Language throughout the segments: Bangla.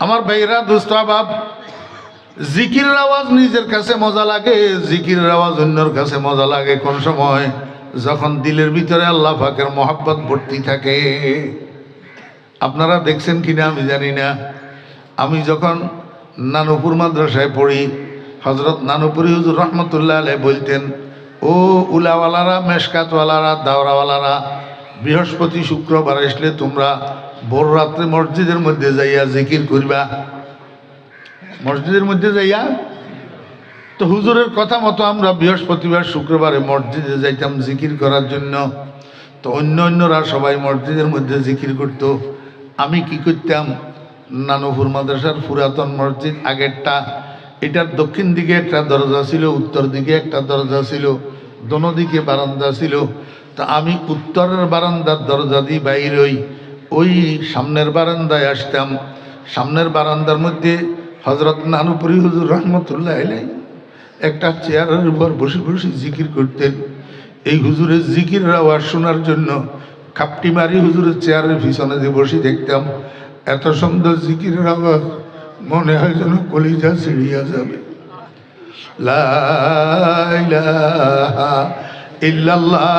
আমার ভাইরা দোস্ত বাপ, জিকিরের আওয়াজ নিজের কাছে মজা লাগে, জিকিরের আওয়াজ অন্যর কাছে মজা লাগে কোন সময়? যখন দিলের ভিতরে আল্লাহ পাকের মহব্বত ভর্তি থাকে। আপনারা দেখছেন কিনা আমি জানি না, আমি যখন নানুপুর মাদ্রাসায় পড়ি, হজরত নানুপুরি হুজুর রহমতুল্লাহ আলাইহি বলতেন, ও উলাওয়ালারা, মেশকাতওয়ালারা, দাওরাওয়ালারা, বৃহস্পতি শুক্রবার আসলে তোমরা ভোর রাত্রে মসজিদের মধ্যে যাইয়া জিকির করবা। মসজিদের মধ্যে যাইয়া, তো হুজুরের কথা মতো আমরা বৃহস্পতিবার শুক্রবারে মসজিদে যাইতাম জিকির করার জন্য। তো অন্যরা সবাই মসজিদের মধ্যে জিকির করত, আমি কি করতাম, নানুপুর মাদ্রাসার পুরাতন মসজিদ আগেরটা, এটার দক্ষিণ দিকে একটা দরজা ছিল, উত্তর দিকে একটা দরজা ছিল, দোনো দিকে বারান্দা ছিল। তা আমি উত্তরের বারান্দার দরজা দিয়ে বাইর হই, ওই সামনের বারান্দায় আসতাম। সামনের বারান্দার মধ্যে হজরত নানুপুরি হুজুর রহমতুল্লাহ আলাইহি একটা চেয়ারের উপর বসে বসে জিকির করতেন। এই হুজুরের জিকিরের আওয়াজ শোনার জন্য খাপটি মারি হুজুরের চেয়ারের পিছনে যে বসে দেখতাম। এত সুন্দর জিকিরের আওয়াজ, মনে হয় যেন কলিজা ছিড়িয়া যাবে। লা ইলাহা ইল্লাল্লাহ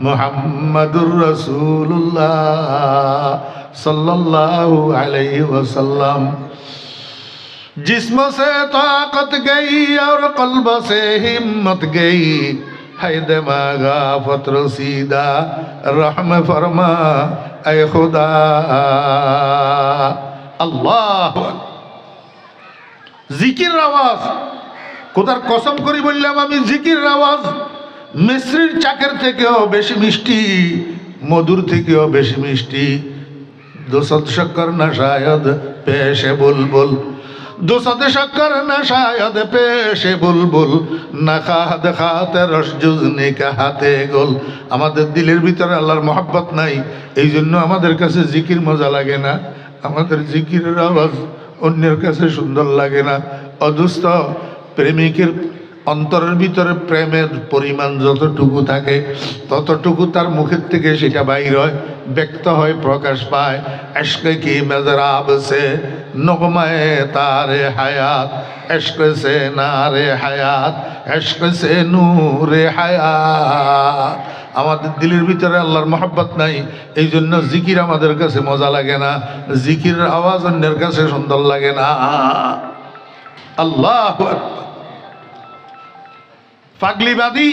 মুহাম্মাদুর রাসূলুল্লাহ सल्लल्लाहु अलैहि वसल्लम। जिस्म से ताकत गई और कल्ब से हिम्मत गई, है दिमागा फत्र सीधा रहम फरमा ऐ खुदा। अल्लाह जिकिर आवाज, কোথার কসম করি বললাম আমি, জিকির আওয়াজ মিশ্রির চাকের থেকেও বেশি মিষ্টি, মধুর থেকেও বেশি মিষ্টি। दोसद शक्कर न शायद पेशे बुलबुल, दोसद शक्कर न शायद पेशे बुलबुल, न खाद खाते रस जुजनी का हाथे गोल। আমাদের দিলের ভিতরে আল্লাহর মহব্বত নাই, এই জন্য আমাদের কাছে জিকির মজা লাগে না, আমাদের জিকিরের আওয়াজ অন্যের কাছে সুন্দর লাগে না। অদুস্থ প্রেমিকের অন্তরের ভিতরে প্রেমের পরিমাণ যতটুকু থাকে ততটুকু তার মুখের থেকে সেটা বাইর হয়, ব্যক্ত হয়, প্রকাশ পায়। ইশক কি মেজরাব সে নগমায়ে তারে হায়াত, ইশক সে নারে হায়াত, ইশক সে নূরে হায়াত। আমাদের দিলের ভিতরে আল্লাহর মহব্বত নাই, এই জন্য জিকির আমাদের কাছে মজা লাগে না, জিকিরের আওয়াজ অন্যের কাছে সুন্দর লাগে না। আল্লাহু আকবার। পাগলিবাদী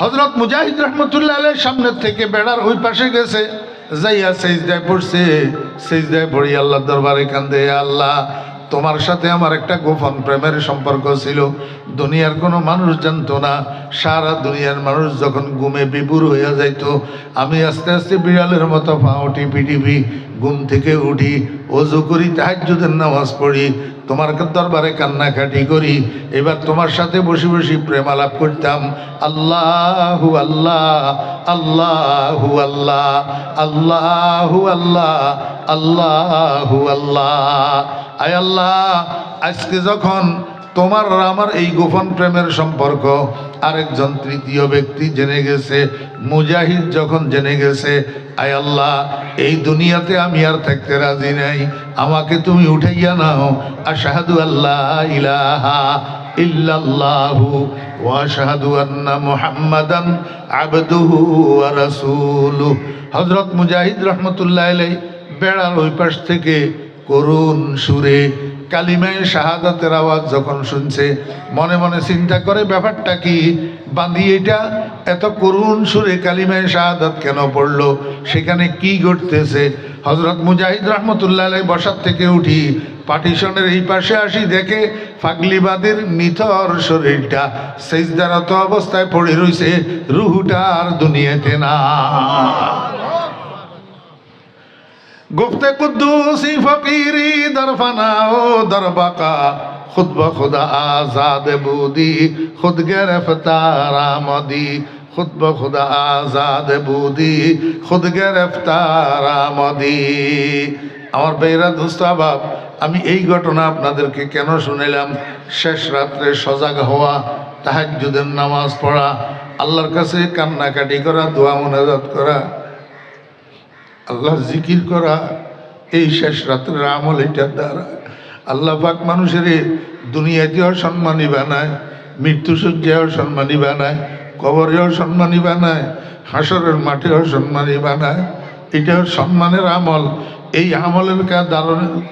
হজরত মুজাহিদ রহমতুল্লাহ আলাইহির সামনের থেকে বেড়ার ওই পাশে গেছে, যাইয়া সেজদায় পড়ছে। সেজদায় পড়ি আল্লাহর দরবারে কান্দে, আল্লাহ তোমার সাথে আমার একটা গোপন প্রেমের সম্পর্ক ছিল, দুনিয়ার কোনো মানুষ জানতো না। সারা দুনিয়ার মানুষ যখন ঘুমে বিভোর হইয়া যাইতো, আমি আস্তে আস্তে বিড়ালের মতো পাও টিপি টিপি ঘুম থেকে উঠি, ওযু করি, তাহাজ্জুদের নামাজ পড়ি, তোমার দরবারে কান্নাকাটি করি। এবার তোমার সাথে বসে বসে প্রেম আলাপ করতাম। আল্লাহু আল্লাহ, আল্লাহু আল্লাহ, আল্লাহু আল্লাহ, আল্লাহু আল্লাহ। আয় আল্লাহ, আজকে যখন তোমার আর আমার এই গোপন প্রেমের সম্পর্ক আরেকজন তৃতীয় ব্যক্তি জেনে গেছে, মুজাহিদ যখন জেনে গেছে, আয় আল্লাহ এই দুনিয়াতে আমি আর থাকতে রাজি নাই, আমাকে তুমি উঠাইয়া নাও। আশহাদু আল্লা ইলাহা ইল্লাল্লাহু ওয়া আশহাদু আন্না মুহাম্মাদান আবদুহু ওয়া রাসূলুহু। হযরত মুজাহিদ রাহমাতুল্লাহ আলাইহি বেড়ার ওই পাশ থেকে করুণ সুরে কালিমায়ে শাহাদাতের আওয়াজ যখন শুনছে, মনে মনে চিন্তা করে ব্যাপারটা কি, বাঁধি এটা এত করুণ সুরে কালিমায়ে শাহাদাত কেন পড়লো, সেখানে কি ঘটতেছে। হযরত মুজাহিদ রাহমাতুল্লাহ আলাইহি বসার থেকে উঠি পার্টিশনের এই পাশে আসি, দেখে পাগলিবাদের নিথর শরীরটা সেজদারত অবস্থায় পড়ে রইছে, রুহুটা আর দুনিয়াতে না। गुफ्ते कुद्दूसी फकीरी दरफना ओ दरबाका खुद ब खुदा आजाद बूदी खुद गिरफ्तार आमदी खुद ब खुदा आजाद बूदी खुद गिरफ्तार आमदी। আমার বেরা দোস্ত বাপ, আমি এই ঘটনা আপনাদেরকে কেন শুনাইলাম? শেষ রাত্রে সজাগ হওয়া, তাহাজ্জুদের নামাজ পড়া, আল্লাহর কাছে কান্নাকাটি করা, দোয়া মুনাজাত করা। আল্লাহ জিকির করা, এই শেষ রাত্রের আমল, এটার দ্বারা আল্লাহ পাক মানুষের দুনিয়াতেও সম্মানী বানায়, মৃত্যুসজ্জায়ও সম্মানী বানায়, কবরেও সম্মানী বানায়, হাসরের মাঠেও সম্মানী বানায়। এটাও সম্মানের আমল। এই আমলের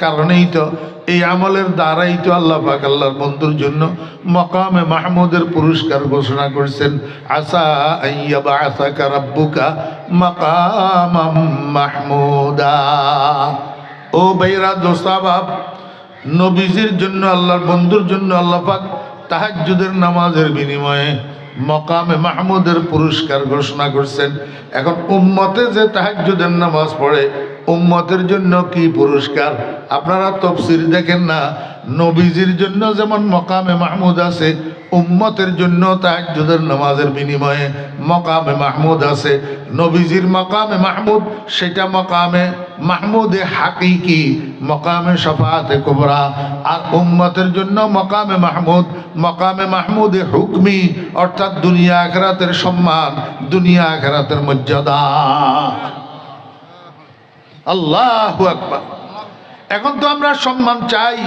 কারণেই তো, এই আমলের দ্বারাই তো আল্লাহ পাক আল্লাহর বন্ধুর জন্য মকামে মাহমুদের পুরস্কার ঘোষণা করেছেন, আসা আইয়াবাসাকা রাব্বুকা মাকামাম মাহমুদা। ও ভাইরা, দোস্তাবাব, নবীজির জন্য, আল্লাহর বন্ধুর জন্য আল্লাহ পাক তাহাজ্জুদের নামাজের বিনিময়ে মকামে মাহমুদের পুরস্কার ঘোষণা করছেন। এখন উম্মতে যে তাহাজ্জুদের নামাজ পড়ে, উম্মতের জন্য কি পুরস্কার? আপনারা তাফসীর দেখেন না, নবীজির জন্য যেমন মকামে মাহমুদ আছে, উম্মতের জন্য তাহাজ্জুদের নামাজের বিনিময়ে মকামে মাহমুদ আছে। নবীজির মকামে মাহমুদ, সেটা মকামে মাহমুদে হাকিকি, মকামে শাফাআতে কুবরা। আর উম্মতের জন্য মকামে মাহমুদ, মকামে মাহমুদে হুকমি, অর্থাৎ দুনিয়া আখিরাতের সম্মান, দুনিয়া আখিরাতের মর্যাদা। আল্লাহু আকবার। এখন তো আমরা সম্মান চাই,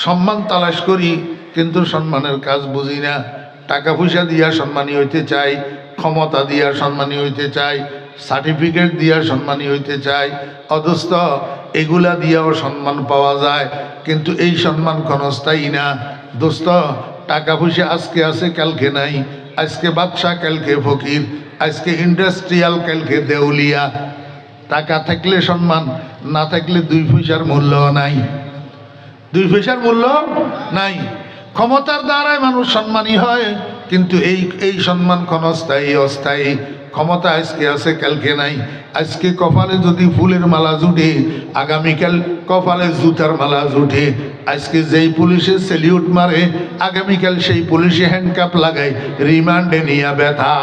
সম্মান তালাশ করি, কিন্তু সম্মানের কাজ বুঝি না। টাকা পয়সা দিয়া সম্মানী হইতে চাই, ক্ষমতা দিয়া সম্মানী হইতে চাই, সার্টিফিকেট দিয়া সম্মানী হইতে চাই, অথচ এগুলা দিয়াও সম্মান পাওয়া যায়, কিন্তু এই সম্মান ক্ষণস্থায়ী না। দোস্ত, টাকা পয়সা আজকে আছে, কালকে নাই। আজকে বাদশা, কালকে ফকির। আজকে ইন্ডাস্ট্রিয়াল, কালকে দেউলিয়া। টাকা থাকলে সম্মান, না থাকলে দুই পয়সার মূল্য নাই, দুই পয়সার মূল্য নাই। ক্ষমতার দ্বারাই মানুষ সম্মানী হয়, কিন্তু এই সম্মান ক্ষণস্থায়ী, অস্থায়ী। ক্ষমতা আজকে আছে, কালকে নাই। আজকে কপালে যদি ফুলের মালা জুটে, আগামীকাল কপালে জুতার মালা জুটে। আজকে যেই পুলিশে সেলিউট মারে, আগামীকাল সেই পুলিশে হ্যান্ডকাপ লাগায়, রিমান্ডে নিয়ে ব্যথা।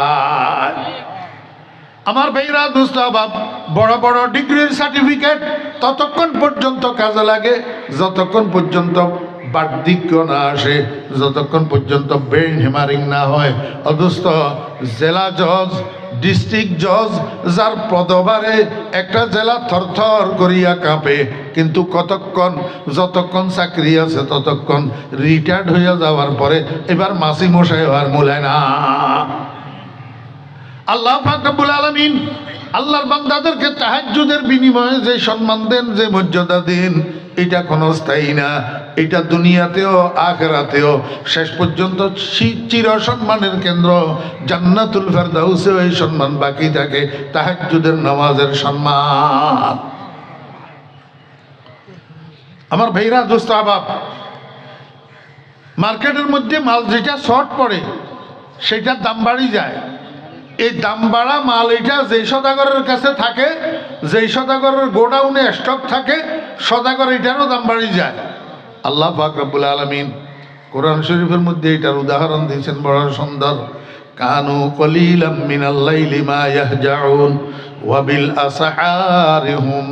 আমার ভাইরা, দোস্তাবাব, বড় বড় ডিগ্রির সার্টিফিকেট ততক্ষণ পর্যন্ত কাজে লাগে যতক্ষণ পর্যন্ত বার্ধক্য না আসে, যতক্ষণ পর্যন্ত ব্রেন হেমারিং না হয়। অথচ জেলা জজ, ডিস্ট্রিক্ট জজ, যার পদভারে একটা জেলা থরথর করিয়া কাঁপে, কিন্তু কতক্ষণ, যতক্ষণ চাকরি আছে ততক্ষণ। রিটায়ার্ড হইয়া যাওয়ার পরে এবার মাসি মশাই হওয়ার মূলায় না। আল্লাহ পাক রব্বুল আলামিন আল্লাহর বান্দাদেরকে তাহাজ্জুদের বিনিময়ে যে সম্মান দেন, যে মর্যাদা দেন, এটা ক্ষণস্থায়ী না। এটা দুনিয়াতেও আখিরাতেও শেষ পর্যন্ত চির সম্মানের কেন্দ্র জান্নাতুল ফেরদাউসেও এই সম্মান বাকি থাকে, তাহাজ্জুদের নামাজের সম্মান। আমার ভাইরা, দোস্ত আবাব, মার্কেটের মধ্যে মাল যেটা শর্ট পড়ে সেটার দাম বাড়ি যায়। এই দাম বাড়া মাল এটা যেই সদাগরের কাছে থাকে, যেই সদাগরের গোডাউনে স্টক থাকে, সদাগর এটারও দাম বাড়ি যায়। আল্লাহ পাক রব্বুল আলামিন কোরআন শরীফের মধ্যে এটার উদাহরণ দিয়েছেন বড় সুন্দর। কানু কলিলাম মিনাল লাইলি মা ইয়াহজাউন ওয়া বিল আসহারি হুম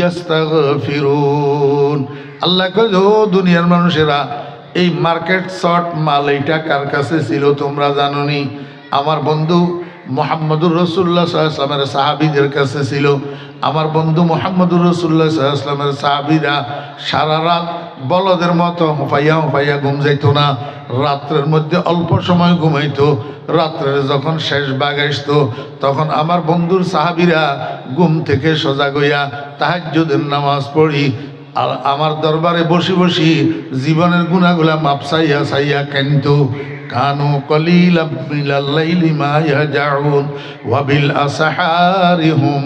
ইস্তাগফিরুন। আল্লাহ কয়, ও দুনিয়ার মানুষেরা, এই মার্কেট শর্ট মাল এইটা কার কাছে ছিল তোমরা জানোনি? আমার বন্ধু মুহাম্মদুর রাসূলুল্লাহ সাল্লাল্লাহু আলাইহি ওয়াসাল্লামের সাহাবীদের কাছে ছিল। আমার বন্ধু মুহাম্মদুর রাসূলুল্লাহ সাল্লাল্লাহু আলাইহি ওয়াসাল্লামের সাহাবীরা সারা রাত বলদের মতো হুঁফাইয়া হুঁফাইয়া ঘুম যাইত না। রাত্রের মধ্যে অল্প সময় ঘুমাইতো। রাত্রের যখন শেষ ভাগ আসতো, তখন আমার বন্ধুর সাহাবীরা ঘুম থেকে সজাগ হইয়া তাহাজ্জুদের নামাজ পড়ি আর আমার দরবারে বসে বসি জীবনের গুনাহগুলা মাপ চাইয়া চাইয়া কান্দতো। কানু কলিলাম মিনাল লাইলি মা ইয়াহজাউন ওয়া বিল আসহারি হুম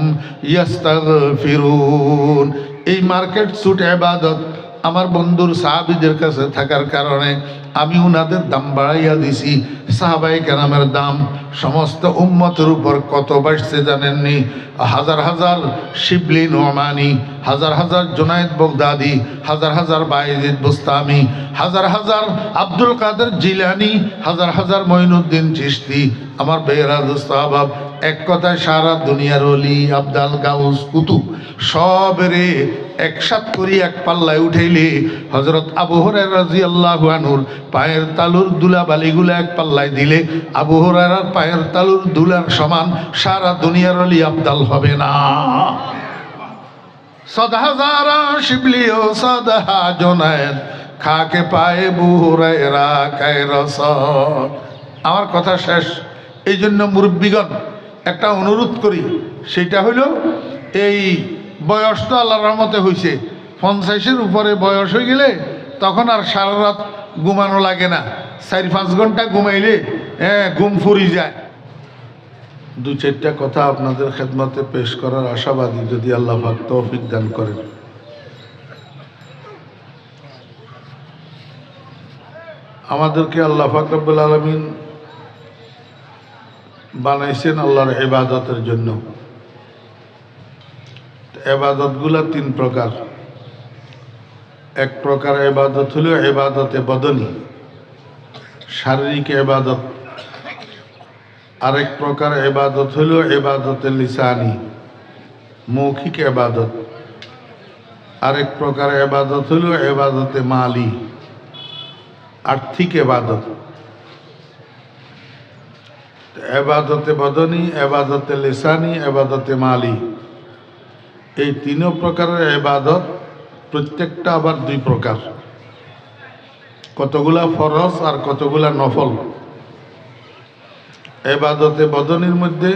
ইস্তাগফিরুন। এই মার্কেট সুট ইবাদত আমার বন্ধুর সাহাবীদের কাছে থাকার কারণে আমি উনাদের দাম বাড়াইয়া দিছি। সাহাবায়ে কেরামের দাম সমস্ত উম্মতের উপর কত বাড়ছে জানেননি? হাজার হাজার শিবলি নোমানি, হাজার হাজার জুনায়েদ বগদাদি, হাজার হাজার বায়েজিদ বুস্তামি, হাজার হাজার আব্দুল কাদের জিলানি, হাজার হাজার মঈনুদ্দিন চিশতি। আমার বেহরা দোস্তাবাব, এক কথায় সারা দুনিয়ার অলি আবদাল গাউস কুতুব সবেরে একসাথ করি এক পাল্লায় উঠাইলে হযরত আবু হুরায়রা রাদিয়াল্লাহু আনহুর পায়ের তালুর দুলা বালিগুলা এক পাল্লায় দিলে আবু হুরায়রার পায়ের তালুর দুলার সমান সারা দুনিয়ার অলি আবদাল হবে না। সদহাজারা শিবলি ও সদহা জোনায়েদ খাকে পায়ে বুহুরায়রা কায় রসদ। আমার কথা শেষ। এই জন্য মুরব্বীগণ একটা অনুরোধ করি, সেটা হলো এই বয়স তো আল্লাহর রহমতে হয়েছে, 50-এর উপরে বয়স হয়ে গেলে তখন আর সারা রাত ঘুমানো লাগে না, 4-5 ঘন্টা ঘুমাইলে ঘুম ফুরি যায়। 2-4টা কথা আপনাদের খেদমতে পেশ করার আশাবাদী, যদি আল্লাহ পাক তৌফিক দান করেন। আমাদেরকে আল্লাহ পাক রব্বুল আলামিন বানাইছেন আল্লাহর ইবাদতের জন্য। ইবাদতগুলা 3 প্রকার। এক প্রকার ইবাদত হলো ইবাদতে বদনী, শারীরিক ইবাদত। আরেক প্রকার ইবাদত হলো ইবাদতে লিসানি, মৌখিক ইবাদত। আরেক প্রকার ইবাদত হলো ইবাদতে মালি, আর্থিক ইবাদত। ইবাদতে বদনী, ইবাদতে লিসানি, ইবাদতে মালি, এই 3 প্রকারের ইবাদত। প্রত্যেকটা আবার 2 প্রকার, কতগুলা ফরজ আর কতগুলা নফল। ইবাদতে বদনীর মধ্যে,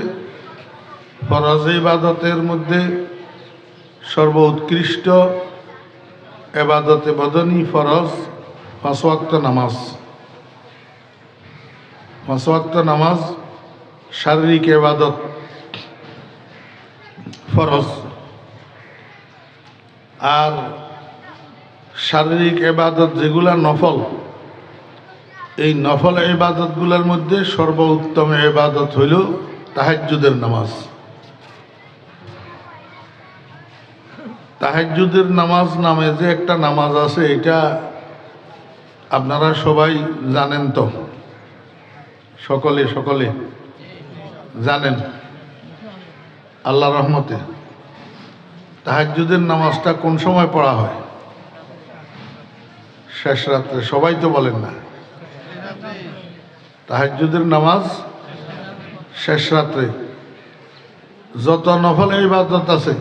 ফরজ ইবাদতের মধ্যে সর্বোৎকৃষ্ট ইবাদতে বদনী ফরজ 5 ওয়াক্ত নামাজ। 5 ওয়াক্ত নামাজ শারীরিক ইবাদত ফরজ। আর শারীরিক ইবাদত যেগুলা নফল, এই নফল ইবাদতগুলোর মধ্যে সর্বোত্তম ইবাদত হইল তাহাজ্জুদের নামাজ। তাহাজ্জুদের নামাজ নামে যে একটা নামাজ আছে, এটা আপনারা সবাই জানেন তো? সকলে জানেন আল্লাহর রহমতে। তাহাজ্জুদের নামাজটা কোন সময় পড়া হয়? শেষ রাত্রে। সবাই তো বলেন না। তাহাজ্জুদের নামাজ শেষ রাত্রে। যত নফল ইবাদত আছে,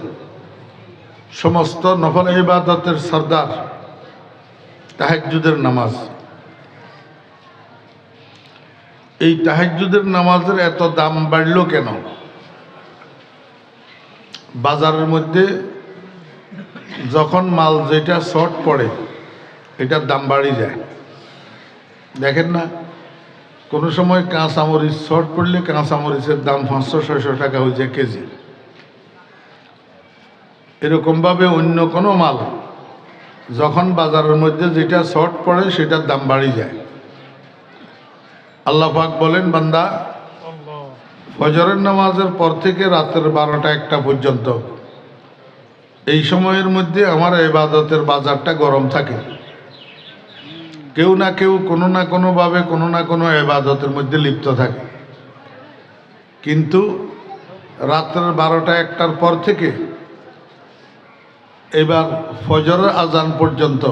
সমস্ত নফল ইবাদতের সর্দার তাহাজ্জুদের নামাজ। এই তাহাজ্জুদের নামাজের এত দাম বাড়ল কেন? বাজারের মধ্যে যখন মাল যেটা শর্ট পড়ে, এটার দাম বাড়ি যায়। দেখেন না, কোনো সময় কাঁচামরিচ শর্ট পড়লে কাঁচামরিচের দাম 500-600 টাকা হয়ে যায় কেজি। এরকমভাবে অন্য কোনো মাল যখন বাজারের মধ্যে যেটা শর্ট পড়ে, সেটার দাম বাড়ি যায়। আল্লাহ পাক বলেন, বান্দা, ফজরের নামাজের পর থেকে রাতের 12টা-1টা পর্যন্ত এই সময়ের মধ্যে আমার ইবাদতের বাজারটা গরম থাকে। কেউ না কেউ কোনো না কোনোভাবে কোনো না কোনো ইবাদতের মধ্যে লিপ্ত থাকে। কিন্তু রাতের 12টা-1টার পর থেকে এবার ফজরের আজান পর্যন্ত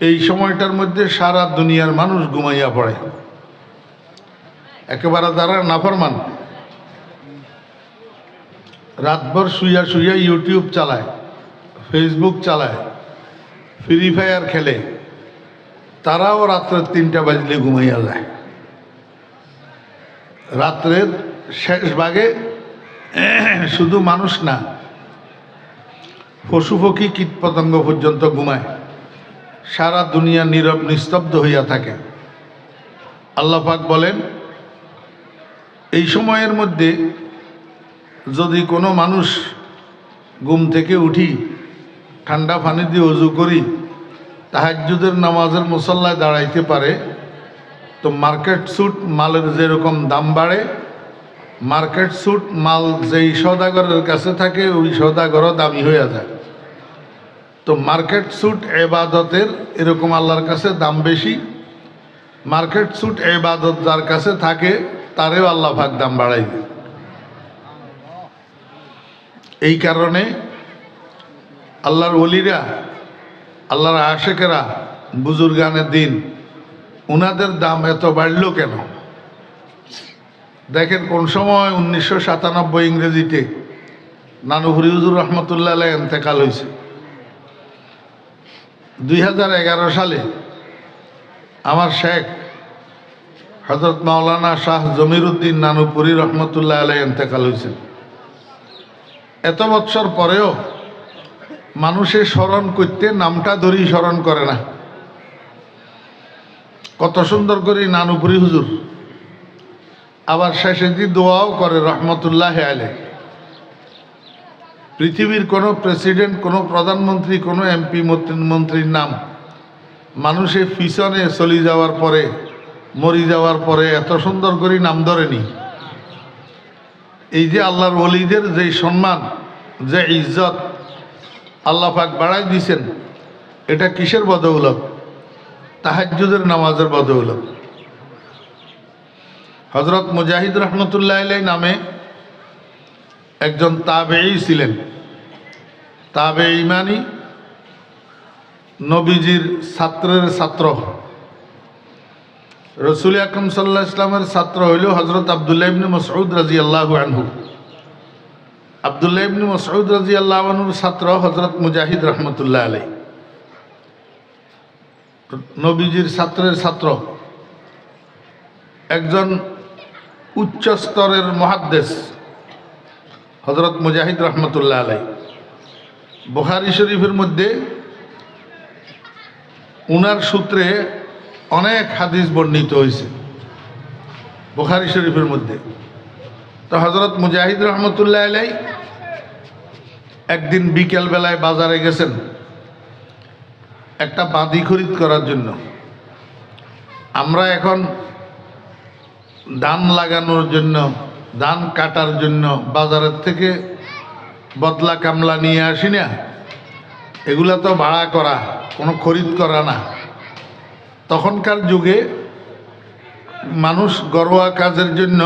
এই সময়টার মধ্যে সারা দুনিয়ার মানুষ ঘুমাইয়া পড়ে। একেবারে যারা নাফরমান, রাতভর শুইয়া শুইয়া ইউটিউব চালায়, ফেসবুক চালায়, ফ্রি ফায়ার খেলে, তারাও রাত্রের 3টা বাজলে ঘুমাইয়া যায়। রাত্রের শেষ ভাগে শুধু মানুষ না, পশু পক্ষী কীটপতঙ্গ পর্যন্ত ঘুমায়। সারা দুনিয়া নীরব নিস্তব্ধ হইয়া থাকে। আল্লাহ পাক বলেন, এই সময়ের মধ্যে যদি কোনো মানুষ ঘুম থেকে উঠি, ঠান্ডা পানি দিয়ে ওযু করি, তাহাজ্জুদের নামাজের মুসল্লায় দাঁড়াইতে পারে, তো মার্কেট স্যুট মালের যেরকম দাম বাড়ে, মার্কেট স্যুট মাল যেই সওদাগরের কাছে থাকে, ওই সওদাগরও দামি হয়ে যায়। তো মার্কেট স্যুট ইবাদতের এরকম আল্লাহর কাছে দাম বেশি। মার্কেট স্যুট ইবাদত যার কাছে থাকে, তারেও আল্লাহ পাক দাম বাড়াই দেয়। এই কারণে আল্লাহর ওলিরা, আল্লাহর আশেকেরা, বুজুর্গানের দিন, উনাদের দাম এত বাড়ল কেন? দেখেন, কোন সময় 1997 ইংরেজিতে নানুপুরি হুজুর রহমতুল্লাহ আলাই এন্তেকাল হয়েছে 2011 সালে। আমার শেখ হযরত মাওলানা শাহ জমিরুদ্দিন নানুপুরি রহমতুল্লাহ আলাই এন্তেকাল হয়েছেন। এত বৎসর পরেও মানুষে স্মরণ করতে নামটা ধরি স্মরণ করে না। কত সুন্দর করে নানুপুরি হুজুর, আবার শেষে দিয়ে দোয়াও করে রহমতুল্লাহ আলাই। পৃথিবীর কোনো প্রেসিডেন্ট, কোনো প্রধানমন্ত্রী, কোনো এমপি মন্ত্রীর নাম মানুষে পিছনে চলে যাওয়ার পরে, মরি যাওয়ার পরে এত সুন্দর করে নাম ধরেনি। এই যে আল্লাহর ওলিদের যে সম্মান, যে ইজ্জত আল্লাহ পাক বাড়াই দিয়েছেন, এটা কিসের বদৌলত? তাহাজ্জুদের নামাজের বদৌলত। হযরত মুজাহিদ রহমতুল্লাহ আলাই নামে একজন তাবেঈ ছিলেন। তাবেঈ মানে নবীজির ছাত্রের ছাত্র। রসুল আকরাম সাল্লাল্লাহু আলাইহি ওয়াসাল্লামের ছাত্র হইল হযরত আব্দুল্লাহ ইবনে মাসউদ রাদিয়াল্লাহু আনহু। আব্দুল্লাহ ইবনে মাসউদ রাদিয়াল্লাহু আনহুর ছাত্র হযরত মুজাহিদ রহমতুল্লাহ আলাই। নবীজির ছাত্রের ছাত্র, একজন উচ্চ স্তরের মুহাদ্দিস হযরত মুজাহিদ রহমতুল্লাহ আলাই। বুখারী শরীফের মধ্যে উনার সূত্রে অনেক হাদিস বর্ণিত হয়েছে বুখারী শরীফের মধ্যে। তো হযরত মুজাহিদ রহমতুল্লাহ আলাই একদিন বিকেল বেলায় বাজারে গেছেন একটা বাঁধি খরিদ করার জন্য। আমরা এখন ধান লাগানোর জন্য, ধান কাটার জন্য বাজারের থেকে বদলা কামলা নিয়ে আসি না, এগুলা তো ভাড়া করা, কোনো খরিদ করা না। তখনকার যুগে মানুষ ঘরোয়া কাজের জন্য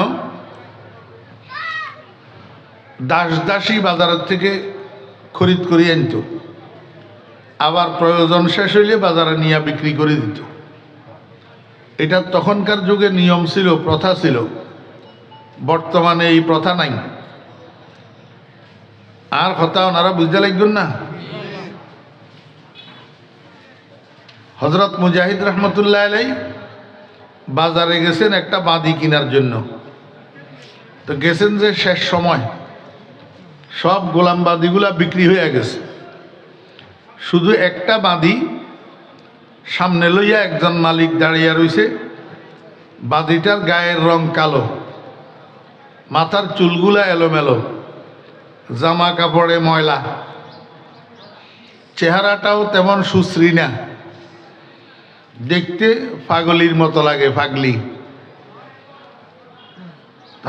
দাসী বাজারের থেকে খরিদ করে আনত, আবার প্রয়োজন শেষ হইলে বাজারে নিয়ে বিক্রি করে দিত। এটা তখনকার যুগে নিয়ম ছিল, প্রথা ছিল। বর্তমানে এই প্রথা নাই। আর কথা ওনারা বুঝতে লাগবেন না। হযরত মুজাহিদ রহমতুল্লাহ আলাই বাজারে গেছেন একটা বাঁধি কেনার জন্য। তো গেছেন যে শেষ সময়, সব গোলাম বাঁধিগুলা বিক্রি হয়ে গেছে। শুধু একটা বাঁধি সামনে লইয়া একজন মালিক দাঁড়িয়ে রইছে। বাঁধিটার গায়ের রং কালো, মাথার চুলগুলা এলোমেলো, জামা কাপড়ে ময়লা, চেহারাটাও তেমন সুশ্রী না, দেখতে পাগলির মতো লাগে, পাগলি।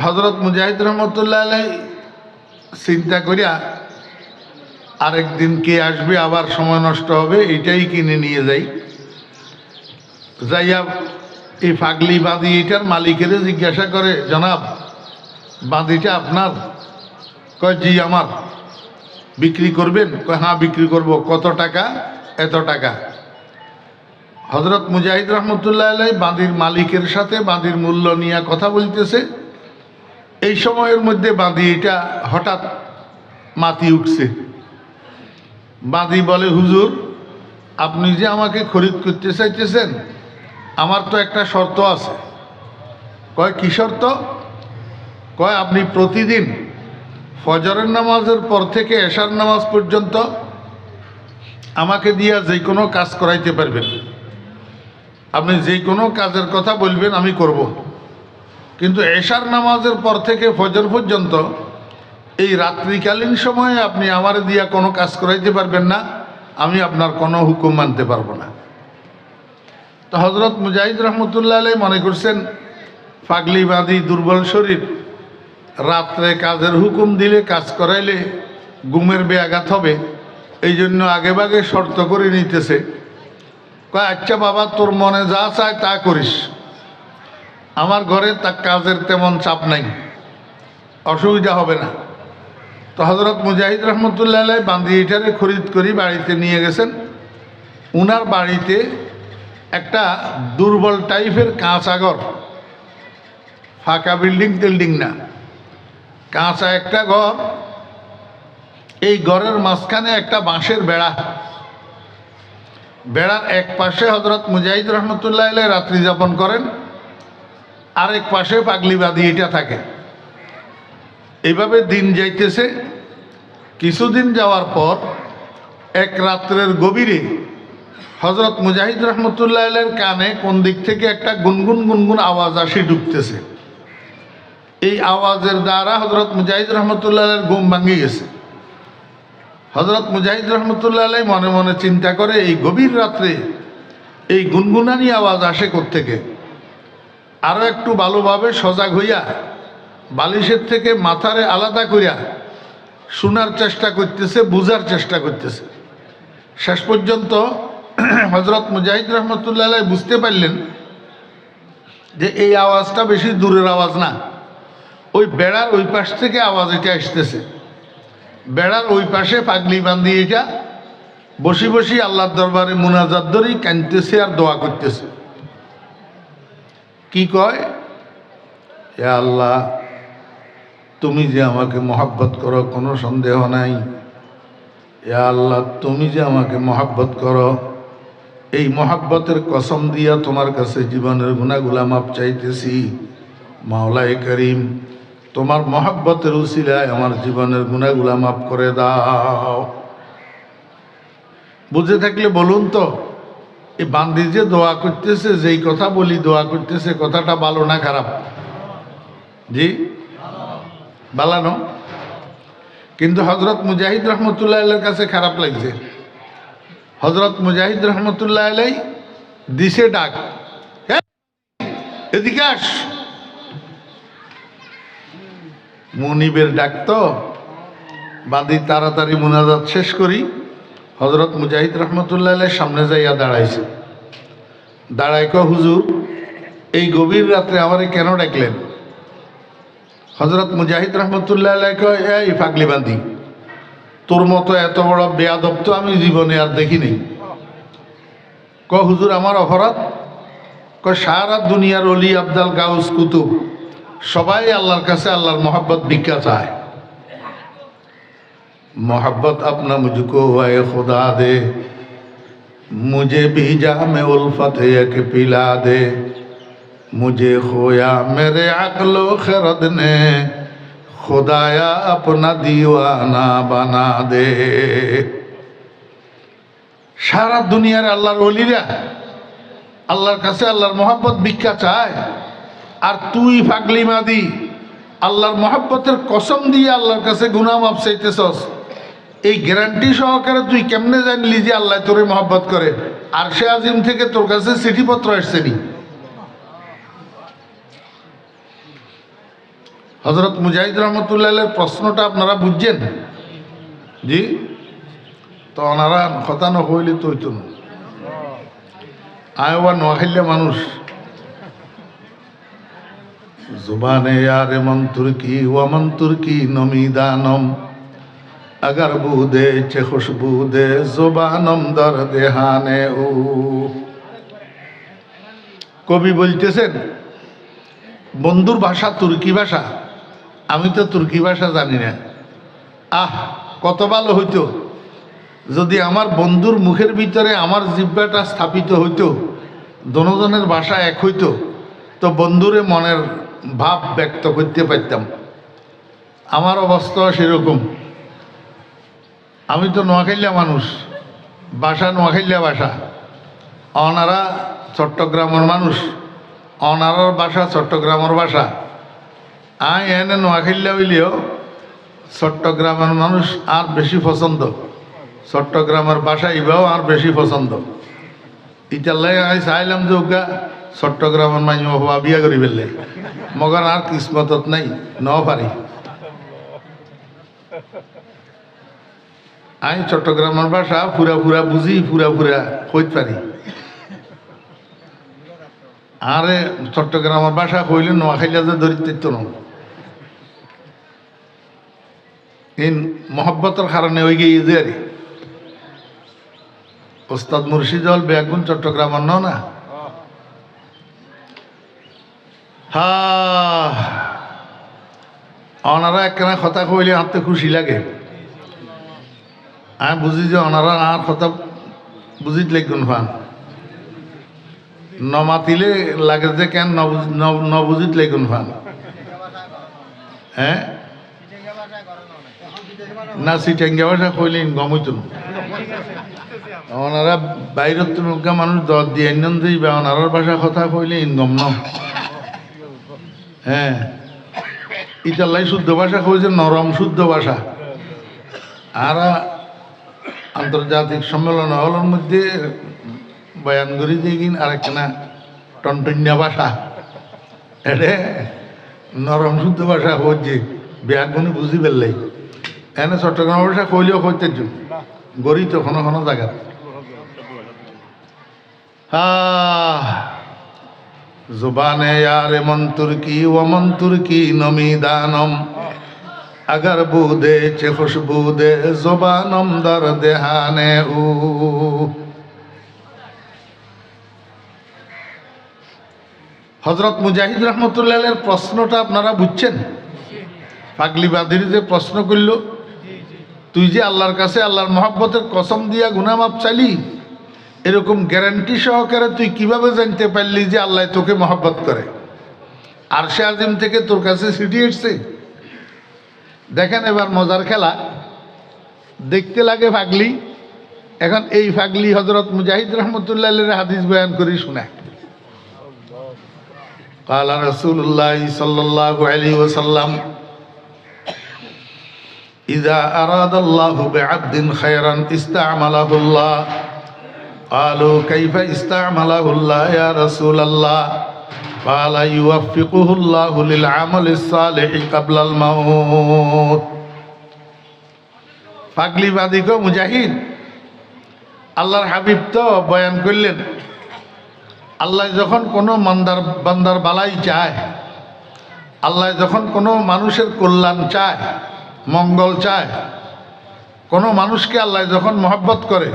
হযরত মুজাহিদ রহমতুল্লাহ আলাই চিন্তা করিয়া আরেকদিন কে আসবে, আবার সময় নষ্ট হবে, এইটাই কিনে নিয়ে যাই। যাইয়া এই পাগলি বাঁধি এটার মালিকের জিজ্ঞাসা করে, জনাব বাঁধিটা আপনার? কয় জি আমার। বিক্রি করবেন? কয় হ্যাঁ বিক্রি করব। কত টাকা? এত টাকা। হযরত মুজাহিদ রহমতুল্লাহ আলাই বাঁধির মালিকের সাথে বাঁধির মূল্য নিয়ে কথা বলতেছে। এই সময়ের মধ্যে বাঁধি এটা হঠাৎ মাতি উঠছে। বাঁধি বলে, হুজুর আপনি যে আমাকে খরিদ করতে চাইতেছেন, আমার তো একটা শর্ত আছে। কয় কি শর্ত? কয় আপনি প্রতিদিন ফজরের নামাজের পর থেকে এশার নামাজ পর্যন্ত আমাকে দিয়া যে কোনো কাজ করাইতে পারবেন। আপনি যে কোনো কাজের কথা বলবেন আমি করব, কিন্তু এশার নামাজের পর থেকে ফজর পর্যন্ত এই রাত্রিকালীন সময়ে আপনি আমার দিয়া কোনো কাজ করাইতে পারবেন না, আমি আপনার কোনো হুকুম মানতে পারবো না। তো হযরত মুজাহিদ রহমতুল্লাহ আলাই মনে করছেন পাগলি বাঁধি, দুর্বল শরীর, রাত্রে কাজের হুকুম দিলে, কাজ করাইলে ঘুমের ব্যাঘাত হবে, এই জন্য আগে ভাগে শর্ত করে নিতেছে। কয় আচ্ছা বাবা, তোর মনে যা চায় তা করিস, আমার ঘরে তা কাজের তেমন চাপ নাই, অসুবিধা হবে না। তো হযরত মুজাহিদ রহমতুল্লাহ আলাই বাঁধি এটারে খরিদ করি বাড়িতে নিয়ে গেছেন। উনার বাড়িতে একটা দুর্বল টাইপের কাঁচা ঘর, ফাঁকা বিল্ডিং টিল্ডিং না, কাঁচা একটা ঘর। এই ঘরের মাঝখানে একটা বাঁশের বেড়া, বেড়ার এক পাশে হযরত মুজাহিদ রহমতুল্লাহ আলাইহি রাত্রি যাপন করেন, আরেক পাশে পাগলি বাঁধি এটা থাকে। এইভাবে দিন যাইতেছে। কিছুদিন যাওয়ার পর এক রাত্রের গভীরে হযরত মুজাহিদ রহমতুল্লাহ আলাইহির কানে কোন দিক থেকে একটা গুনগুন গুনগুন আওয়াজ আসি ঢুকতেছে। এই আওয়াজের দ্বারা হযরত মুজাহিদ রহমতুল্লাহ আলাইহির ঘুম ভাঙে গেছে। হযরত মুজাহিদ রহমতুল্লাহ আলাইহি মনে মনে চিন্তা করে, এই গভীর রাত্রে এই গুনগুনানি আওয়াজ আসে কোত্থেকে। আরও একটু ভালোভাবে সজাগ হইয়া বালিশের থেকে মাথারে আলাদা করিয়া শোনার চেষ্টা করতেছে, বুঝার চেষ্টা করতেছে। শেষ পর্যন্ত হযরত মুজাহিদ রহমতুল্লাহ আলাইহি বুঝতে পারলেন যে এই আওয়াজটা বেশি দূরের আওয়াজ না, ওই বেড়ার ওই পাশ থেকে আওয়াজ এটা আসতেছে। বেড়ার ওই পাশে পাগলি বান্ধি এটা বসি বসি আল্লাহর দরবারে মুনাজাত ধরেই কাঁদতেছে আর দোয়া করতেছে। কি কয়, হে আল্লাহ, তুমি যে আমাকে মহাব্বত করো কোনো সন্দেহ নাই। হে আল্লাহ, তুমি যে আমাকে মহাব্বত করো, এই মহাব্বতের কসম দিয়া তোমার কাছে জীবনের গুনাহগুলা মাপ চাইতেছি। মাওলায়ে করিম, তোমার মহাব্বতের উসিলায় আমার জীবনের গুনাহগুলা মাফ করে দাও। বুঝে থাকলে বলুন তো, এই বান্দি যে দোয়া করতেছে, যেই কথা বলি দোয়া করতেছে, কথাটা ভালো না খারাপ? জি, ভালো। কিন্তু হযরত মুজাহিদ রহমতুল্লাহ আলাইহির কাছে খারাপ লাগছে। হযরত মুজাহিদ রহমতুল্লাহ আলাইহি দিছে ডাক, এদিকে আস। মুনিবের ডাক তো, বাদি তাড়াতাড়ি মুনাজাত শেষ করি হযরত মুজাহিদ রহমতুল্লাহ আলাইহির সামনে যাইয়া দাঁড়াইছে। দাঁড়াই কয়, হুজুর, এই গভীর রাত্রে আমারে কেন ডাকলেন? হযরত মুজাহিদ রহমতুল্লাহ আলাইহি কয়, এই পাগলি বান্দি, তোর মতো এত বড় বেয়াদব তো আমি জীবনে আর দেখিনি। কয়, হুজুর, আমার অপরাধ? কয়, সারা দুনিয়ার অলি আবদাল গাউস কুতুব সবাই আল্লাহর কাছে আল্লাহর মোহাব্বত ভিক্ষা চায়। मोहब्बत अपना मुझको है खुदा दे, मुझे भी जामे उल्फत एक पिला दे, मुझे खोया मेरे अक्लो खरद ने, खुदाया अपना दीवाना बना दे। सारा दुनियार আল্লাহর ওলিরা আল্লাহর কাছে আল্লাহর মোহাব্বত ভিক্ষা চায়, আর তুই পাগলি মাদি আল্লাহর মোহাব্বতের কসম দিয়ে আল্লাহর কাছে গুনাহ মাফ চাইতেছস। এই গ্যারান্টি সহকারে তুই কেমনে জানলি যে আল্লাহ তোরে মহব্বত করে? আরশে আজিম থেকে তোর কাছে চিঠিপত্র আসছে নি? হযরত মুজাহিদ রহমতুল্লাহ আলাইহির প্রশ্নটা আপনারা বুঝছেন? জি, তো ওনারা কথা না হইলে তো হইতো না। আয়বা নোয়াখাইলে মানুষ জুবানে यार मन तुर्की व मन तुर्की नमीदानम अगर बूदे चे खुशबू दे जुबानम दर देहाने ऊ। কবি বলতেছেন, বন্ধুর ভাষা তুর্কি ভাষা, আমি তো তুর্কি ভাষা জানি না। আহ, কত ভালো হইতো যদি আমার বন্ধুর মুখের ভিতরে আমার জিহ্বাটা স্থাপিত হইতো, দোনোজনের ভাষা এক হইতো, তো বন্ধুরে মনের ভাব ব্যক্ত করতে পারতাম। আমার অবস্থা সেরকম। আমি তো নোয়াখাইলা মানুষ, ভাষা নোয়াখাইলা ভাষা, অনারা চট্টগ্রামের মানুষ, অনারার ভাষা চট্টগ্রামের ভাষা। আই এনে নোয়াখাইলা হইলেও চট্টগ্রামের মানুষ আর বেশি পছন্দ, চট্টগ্রামের ভাষা ইবাও আর বেশি পছন্দ। ইটাল্লাই আমি চাইলাম যে ওগা চট্টগ্রামের মানুষ হওয়া বিয়া করি ফেললে, মগর আর কিসমতত নাই, ন পারি। আমি চট্টগ্রামের ভাষা পুরা পুরা বুঝি, পুরা পুরা কইতে পারি। আরে চট্টগ্রামের ভাষা কইলে নোয়াখাইলা যে ধরিত না। এই মহব্বতের কারণে ওই গিয়ে যে আরে ওস্তাদ মুর্শিদুল বেগুন চট্টগ্রামের না। হ্যাঁ, ওনারা একখানা কথা কইলে হাতে খুশি লাগে। আমি বুঝি যে ওনারা আর কথা বুঝিত লিখুন ফান নমাতিলে লাগে যে কেন নবুজিত লিখুন ফান হ্যাঁ না সিটেঙ্গা ভাষা কইলে গমইতুন ওনারা বাইরের তুলকা মানুষ দর দিয়ে দিই বা ওনারার ভাষা কথা কইলে ইনগম ন হ্যাঁ ইতাল্লাই শুদ্ধ ভাষা কইছে নরম শুদ্ধ ভাষা আর আন্তর্জাতিক সম্মেলন হলের মধ্যে বয়ান করি দিন আর একখানা টনটন্যা ভাষা এটা নরম শুদ্ধ ভাষা হচ্ছে ব্যাগুনি বুঝি পেললাই এনে চট্টগ্রাম ভাষা কইলেও কইতে গড়ি তো কোনো কোনো জায়গা जुबाने यार मन तुर्की व मन तुर्की नमी दानम अगर बूदे चे खुशबूदे जुबानम दर देहाने ऊ হযরত মুজাহিদ রহমতুল্লাহের প্রশ্নটা আপনারা বুঝছেন পাগলিবাদীর যে প্রশ্ন করল তুই যে আল্লাহর কাছে আল্লাহর মহব্বতের কসম দিয়া গুনাহ মাপ চাইলি এরকম গ্যারান্টি সহকারে তুই কিভাবে জানতে পারলি যে আল্লাহ তোকে মহব্বত করে আরশে আজিম থেকে তোর কাছে চিঠি এসছে দেখেন এবার মজার খেলা দেখতে লাগে পাগলি এখন এই পাগলি হযরত মুজাহিদ রহমতুল্লাহের হাদিস বয়ান করি শোনায় قال رسول الله صلى الله عليه وسلم إذا أراد الله بعبد خيرا استعمله الله قالوا كيف استعمله الله يا رسول الله قال يوفقه الله للعمل الصالح قبل الموت পাগলি বাদী কো মুজাহিদ আল্লাহর হাবিব তো বয়ান করলেন আল্লাহ যখন কোনো বান্দার বালাই চায় আল্লাহ যখন কোনো মানুষের কল্যাণ চায় মঙ্গল চায় কোনো মানুষকে আল্লাহ যখন মহব্বত করে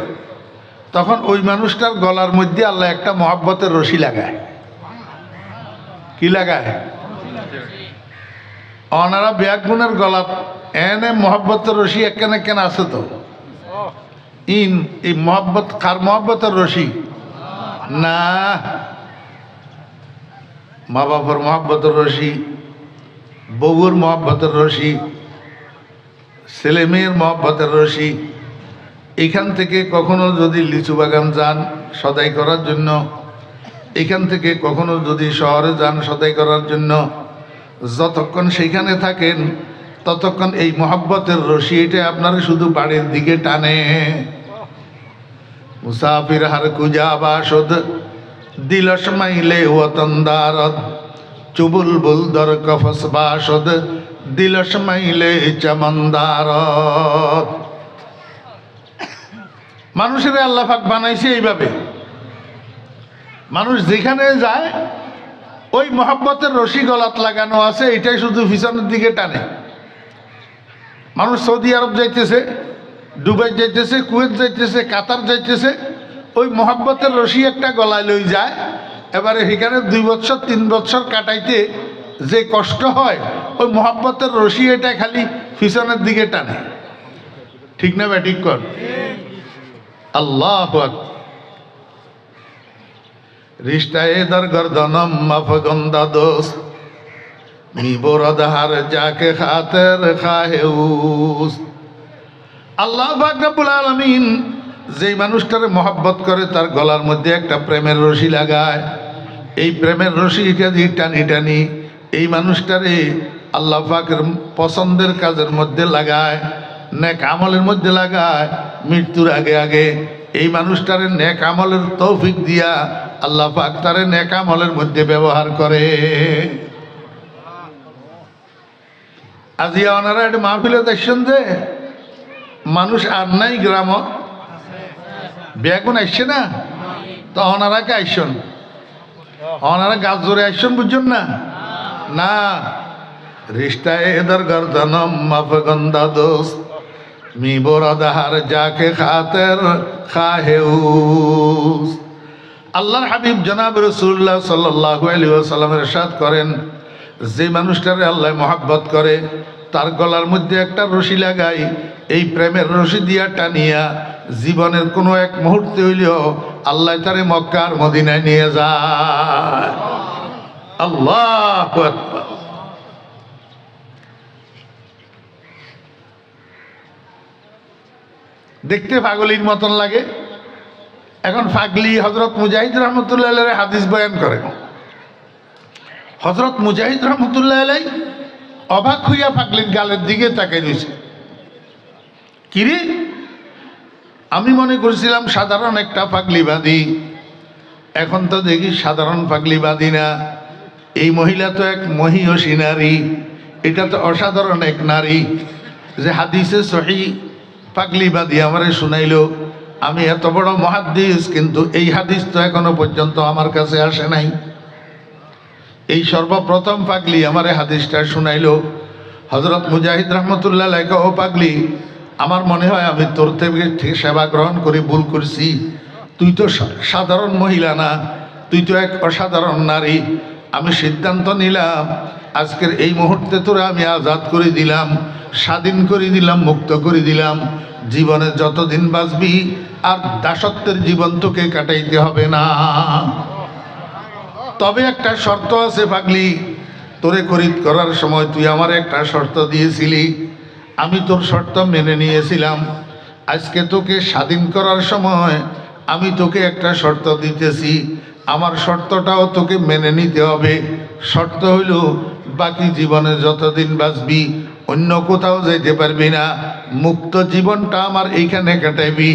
তখন ওই মানুষটার গলার মধ্যে আল্লাহ একটা মহব্বতের রশি লাগায় কি লাগায় ওনারা ব্যাগুনের গলা এনে মহব্বতের রশি একখানে কেন আছে তো ইন এই মহব্বত কার মহব্বতের রশি না মা বাবার মহব্বতের রশি বউর মহব্বতের রশি ছেলে মেয়ের মহব্বতের রশি এখান থেকে কখনো যদি লিচু বাগান যান সদাই করার জন্য এখান থেকে কখনো যদি শহরে যান সদাই করার জন্য যতক্ষণ সেইখানে থাকেন ততক্ষণ এই মহব্বতের রশি এটা আপনারা শুধু বাড়ির দিকে টানে মুসাফির হার কুজা বাসদ দিলস মাইলে ওতনদারদ চুবুল বুলদর কফস বাসদ দিলস মাইলে চমনদারদ মানুষের আল্লাহ পাক বানাইছে এইভাবে মানুষ যেখানে যায় ওই মহব্বতের রশি গলাত লাগানো আছে এটাই শুধু পিছনের দিকে টানে মানুষ সৌদি আরব যাইতেছে দুবাই যাইতেছে কুয়েত যাইতেছে কাতার যাইতেছে ওই মহব্বতের রশি একটা গলায় লই যায় এবারে সেখানে 2 বছর 3 বছর কাটাইতে যে কষ্ট হয় ওই মহব্বতের রশি এটা খালি পিছনের দিকে টানে ঠিক না ব্যাটিক কর আল্লাহু আকবার রিশতায়ে দর গর্দনম মাফগন্দা দোস্ত মিবরদ হার যাকে খাতের খাহেউস আল্লাহ পাক রব্বুল আলামিন যেই মানুষটারে মহব্বত করে তার গলার মধ্যে একটা প্রেমের রশি লাগায় এই প্রেমের রশিটা দিয়ে টানি টানি এই মানুষটারে আল্লাহ পাকের পছন্দের কাজের মধ্যে লাগায় নেক আমলের মধ্যে লাগায় মৃত্যুর আগে আগে এই মানুষটারে নেক আমলের তৌফিক দিয়া আল্লাহ পাক তারে নেক আমলের মধ্যে ব্যবহার করে আজিয়া ওনারা একটা মাহফিলে দেখছেন যে মানুষ আর নাই গ্রামত বেগুন আসছে না তো ওনারা কে আসছেন ওনারা গাছ ধরে আসছেন বুঝছেন না না রিশতায়ে দর গর্দনম মাফগন্দা দোস্ত মি বরাদাহার যাকে খাতের খাহেউস আল্লাহর হাবিব জনাব রাসূলুল্লাহ সাল্লাল্লাহু আলাইহি ওয়াসাল্লাম ইরশাদ করেন যে মানুষটারে আল্লাহ মহব্বত করে তার গলার মধ্যে একটা রশি লাগাই, এই প্রেমের রশি দিয়া টানিয়া জীবনের কোনো এক মুহূর্তে হইলেও আল্লাহ তারে মক্কার মদিনায় নিয়ে যায়। আল্লাহু আকবার। দেখতে পাগলির মতন লাগে। এখন পাগলি হযরত মুজাহিদ রহমতুল্লাহ আলাইহি হাদিস বয়ান করে। হযরত মুজাহিদ রহমতুল্লাহ আলাইহি অবাক হইয়া পাগলির গালের দিকে তাকাই রয়েছে। কিরে, আমি মনে করেছিলাম সাধারণ একটা পাগলিবাদী, এখন তো দেখি সাধারণ পাগলিবাদী না, এই মহিলা তো এক মহিয়সী নারী, এটা তো অসাধারণ এক নারী যে হাদিসে সহিহ পাগলিবাদী আমারে শুনাইল। আমি এত বড় মুহাদ্দিস, কিন্তু এই হাদিস তো এখনো পর্যন্ত আমার কাছে আসে নাই। এই সর্বপ্রথম পাগলি আমারে হাদিসটা শুনাইল। হযরত মুজাহিদ রহমতুল্লাহ আলাইহি, ও পাগলি, আমার মনে হয় আমি তোর থেকে সেবা গ্রহণ করে ভুল করছি। তুই তো সাধারণ মহিলা না, তুই তো এক অসাধারণ নারী। আমি সিদ্ধান্ত নিলাম আজকের এই মুহূর্তে তোরা আমি আজাদ করে দিলাম, স্বাধীন করে দিলাম, মুক্ত করে দিলাম। জীবনে যতদিন বাঁচবি আর দাসত্বের জীবন তোকে কাটাইতে হবে না। তবে একটা শর্ত আছে পাগলি, তোরে খরিদ করার সময় তুই আমার একটা শর্ত দিয়েছিলি, আমি তোর শর্ত মেনে নিয়েছিলাম। আজকে তোকে স্বাধীন করার সময় আমি তোকে একটা শর্ত দিতেছি, আমার শর্তটাও তোকে মেনে নিতে হবে। শর্ত হইল বাকি জীবনে যতদিন বাঁচবি অন্য কোথাও যাইতে পারবি না, মুক্ত জীবনটা আমার এইখানে কাটাইবি।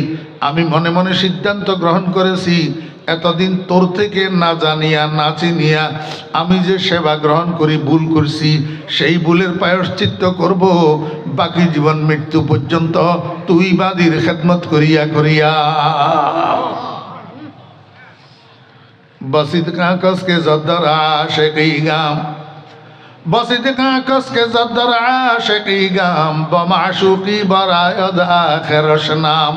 আমি মনে মনে সিদ্ধান্ত গ্রহণ করেছি, এতদিন তোর থেকে না জানিয়া না চিনিয়া আমি যে সেবা গ্রহণ করি ভুল করছি, সেই ভুলের প্রায়শ্চিত্ত করব বাকি জীবন মৃত্যু পর্যন্ত তুই বাদীর খেদমত করিয়া করিয়া। बसित का कस के जद्दर आशिकी गाम, बसित का कस के जद्दर आशिकी गाम, बमाशूकी बरायद आखिरश नाम,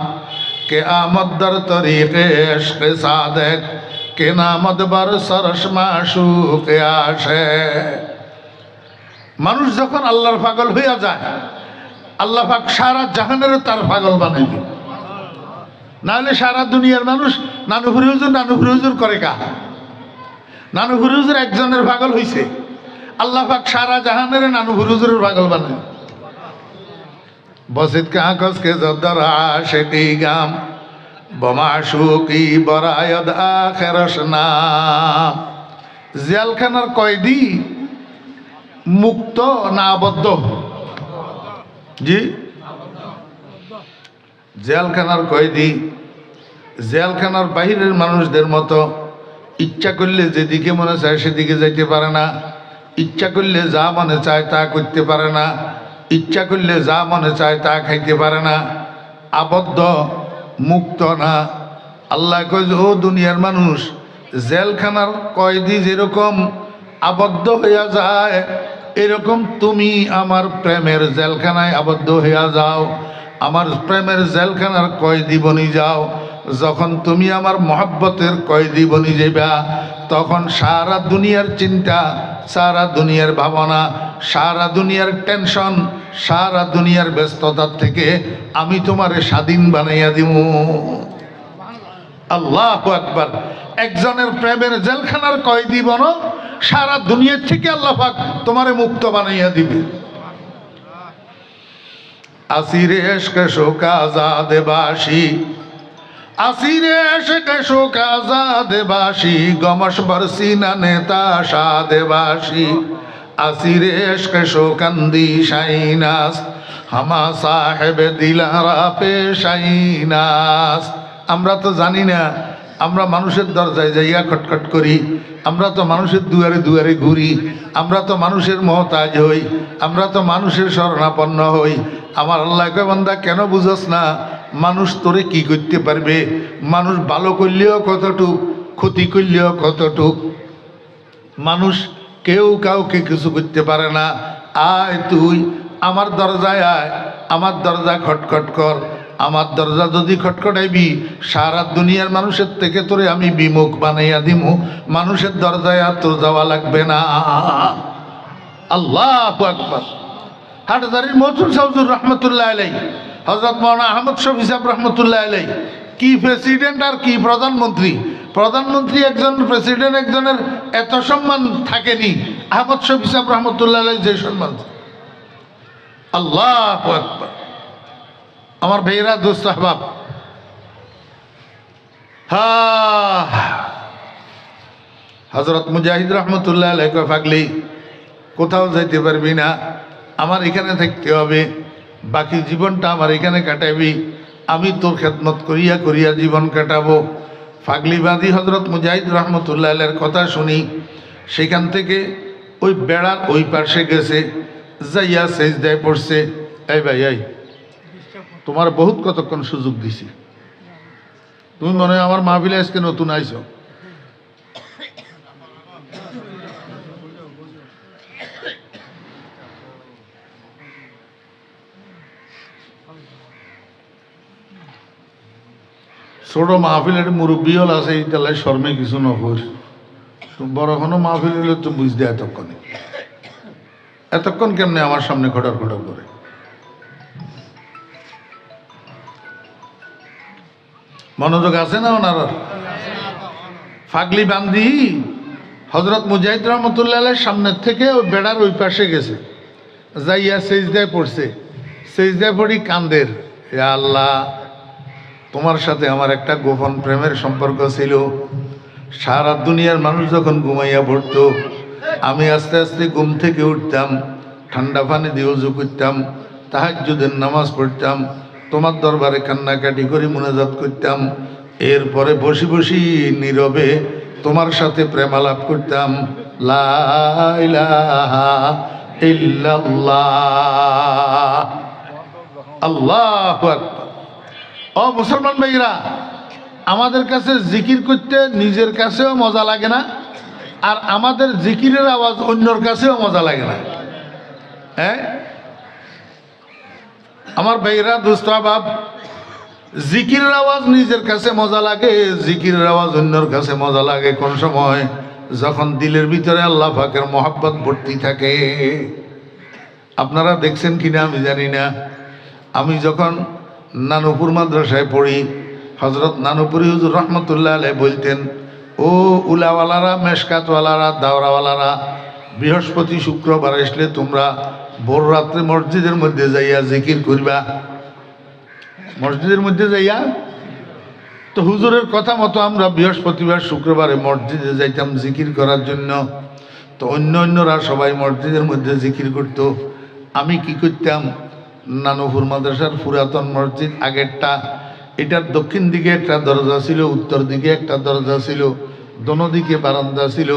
के आमद दर तरीक़े इश्क़ सादिक, के नामद बर सरश माशूक आशे। মানুষ যখন আল্লাহর পাগল হইয়া যায়, আল্লাহ পাক সারা জাহানের তার পাগল বানাই দিবে। নাহলে সারা দুনিয়ার মানুষ নানুপুরি হুজুর করে কা? নানুপুরি হুজুর একজনের পাগল হইছে, আল্লাহ পাক সারা জাহানের নানুপুরি হুজুরের পাগল বানায়। বসিত কাগজ কে জদ্দর আশিকি গাম, বমাশুকি বরায়দ আখিরশ নাম। জেলখানার কয়েদি মুক্ত না আবদ্ধ? জি, জেলখানার কয়েদি জেলখানার বাহিরের মানুষদের মতো ইচ্ছা করলে যেদিকে মনে চায় সেদিকে যাইতে পারে না, ইচ্ছা করলে যা মনে চায় তা করতে পারে না, ইচ্ছা করলে যা মনে চায় তা খাইতে পারে না, আবদ্ধ মুক্ত না। আল্লাহ কয় যে, ও দুনিয়ার মানুষ, জেলখানার কয়েদি যেরকম আবদ্ধ হইয়া যায়, এরকম তুমি আমার প্রেমের জেলখানায় আবদ্ধ হইয়া যাও, আমার প্রেমের জেলখানার কয়েদি বনি যাও। যখন তুমি আমার মহব্বতের কয়েদি বনি যাইবা, তখন সারা দুনিয়ার চিন্তা, সারা দুনিয়ার ভাবনা, সারা দুনিয়ার টেনশন, সারা দুনিয়ার ব্যস্ততার থেকে আমি তোমারে স্বাধীন বানাইয়া দিব। আল্লাহু আকবার। একজনের প্রেমের জেলখানার কয়েদি বনো, সারা দুনিয়ার থেকে আল্লাহ পাক তোমারে মুক্ত বানাইয়া দিবে। আসিরে ইশক শোক আজাদ বাসি, আসিরে ইশক শোক আজাদ বাসি, গমশ বরসিনা নেতা শাদ বাসি, আসিরে ইশক শোকন্দি শাইনাস, হামা সাহেব দিলারা পেশাইনাস। আমরা তো জানি না, আমরা মানুষের দরজায় যাইয়া খটখট করি, আমরা তো মানুষের দুয়ারে দুয়ারে ঘুরি, আমরা তো মানুষের মহতাজ হই, আমরা তো মানুষের শরণাপন্ন হই। আমার আল্লাহ কয়, বান্দা কেন বুঝস না? মানুষ তোরে কি করতে পারবে? মানুষ ভালো করলেও কতটুক, ক্ষতি করলেও কতটুক। মানুষ কেউ কাউকে কিছু করতে পারে না। আয় তুই আমার দরজায় আয়, আমার দরজা খটখট কর। আমার দরজা যদি খটখটাইবি, সারা দুনিয়ার মানুষের থেকে তোরে আমি বিমুখ বানাইয়া দিমু, মানুষের দরজায় আর তোর যাওয়া লাগবে না। আল্লাহু আকবার। হাটহাজারীর মহসুল সাউজুর রহমতুল্লাহ আলাই, হজরত মৌলানা আহমদ শফি সাহেব রহমতুল্লাহ আলাই, কি প্রেসিডেন্ট আর কি প্রধানমন্ত্রী। প্রধানমন্ত্রী একজন, প্রেসিডেন্ট একজনের এত সম্মান থাকেনি, আহমদ শফি সাহেব রহমতুল্লাহ আলাই যে সম্মান। আল্লাহু আকবার। আমার ভাইয়েরা, দোস্ত আহবাব, হজরত মুজাহিদ রহমতুল্লাহ আলাই কয়, পাগলি কোথাও যাইতে পারবি না, আমার এখানে থাকতে হবে, বাকি জীবনটা আমার এখানে কাটাবি, আমি তোর খেদমত করিয়া করিয়া জীবন কাটাবো। পাগলি বাঁধি হজরত মুজাহিদ রহমতুল্লাহ আলাইয়ের কথা শুনি, সেখান থেকে ওই বেড়ার ওই পাশে গেছে, যাইয়া সেজদায় পড়ছে। এই ভাই, এই তোমার বহুত কতক্ষণ সুযোগ দিছি, তুমি মনে হয় আমার মাহফিলে আজকে নতুন আইছো। ছোট মাহফিলের মুরব্বী হল আছে, এই তালে শর্মে কিছু নকর, বড় কোনো মাহফিল হলে তো বুঝতে এতক্ষণে, এতক্ষণ কেমনে আমার সামনে খটর খটর করে। মনোযোগ আছে না ওনার? ফাগলি বান্দি হজরত মুজাহিদ রহমতুল্লাহ আলাইহির সামনের থেকে ওই বেড়ার ওই পাশে গেছে, যাইয়া সেজদায় পড়ছে। সেজদায় পড়ি কান্দের, ইয়া আল্লাহ, তোমার সাথে আমার একটা গোপন প্রেমের সম্পর্ক ছিল। সারা দুনিয়ার মানুষ যখন ঘুমাইয়া পড়তো, আমি আস্তে আস্তে ঘুম থেকে উঠতাম, ঠান্ডা পানি দিয়ে উযু করতাম, তাহাজ্জুদের নামাজ পড়তাম, তোমার দরবারে কান্নাকাটি করে মুনাজাত করতাম, এরপরে বসি বসি নীরবে তোমার সাথে প্রেমালাপ করতাম। লা ইলাহা ইল্লাল্লাহ, আল্লাহু আকবার। ও মুসলমান ভাইরা, আমাদের কাছে জিকির করতে নিজের কাছেও মজা লাগে না, আর আমাদের জিকিরের আওয়াজ অন্যর কাছেও মজা লাগে না। হ্যাঁ আমার ভাইরা, দোস্ত আহবাব, জিকিরের আওয়াজ নিজের কাছে মজা লাগে, জিকিরের আওয়াজ অন্যর কাছে মজা লাগে কোন সময়? যখন দিলের ভিতরে আল্লাহ পাকের মহব্বত ভর্তি থাকে। আপনারা দেখছেন কিনা আমি জানি না, আমি যখন নানুপুর মাদ্রাসায় পড়ি, হজরত নানুপুরি হুজুর রহমতুল্লাহ আলাইহি বলতেন, ও উলাওয়ালারা, মেশকাতওয়ালারা, দাওরাওয়ালারা, বৃহস্পতি শুক্রবার আসলে তোমরা ভোর রাত্রে মসজিদের মধ্যে যাইয়া জিকির করবা। মসজিদের মধ্যে যাইয়া, তো হুজুরের কথা মতো আমরা বৃহস্পতিবার শুক্রবারে মসজিদে যাইতাম জিকির করার জন্য। তো অন্যরা সবাই মসজিদের মধ্যে জিকির করত, আমি কি করতাম, নানুপুর মাদ্রাসার পুরাতন মসজিদ আগেরটা, এটার দক্ষিণ দিকে একটা দরজা ছিল, উত্তর দিকে একটা দরজা ছিল, দোনো দিকে বারান্দা ছিল।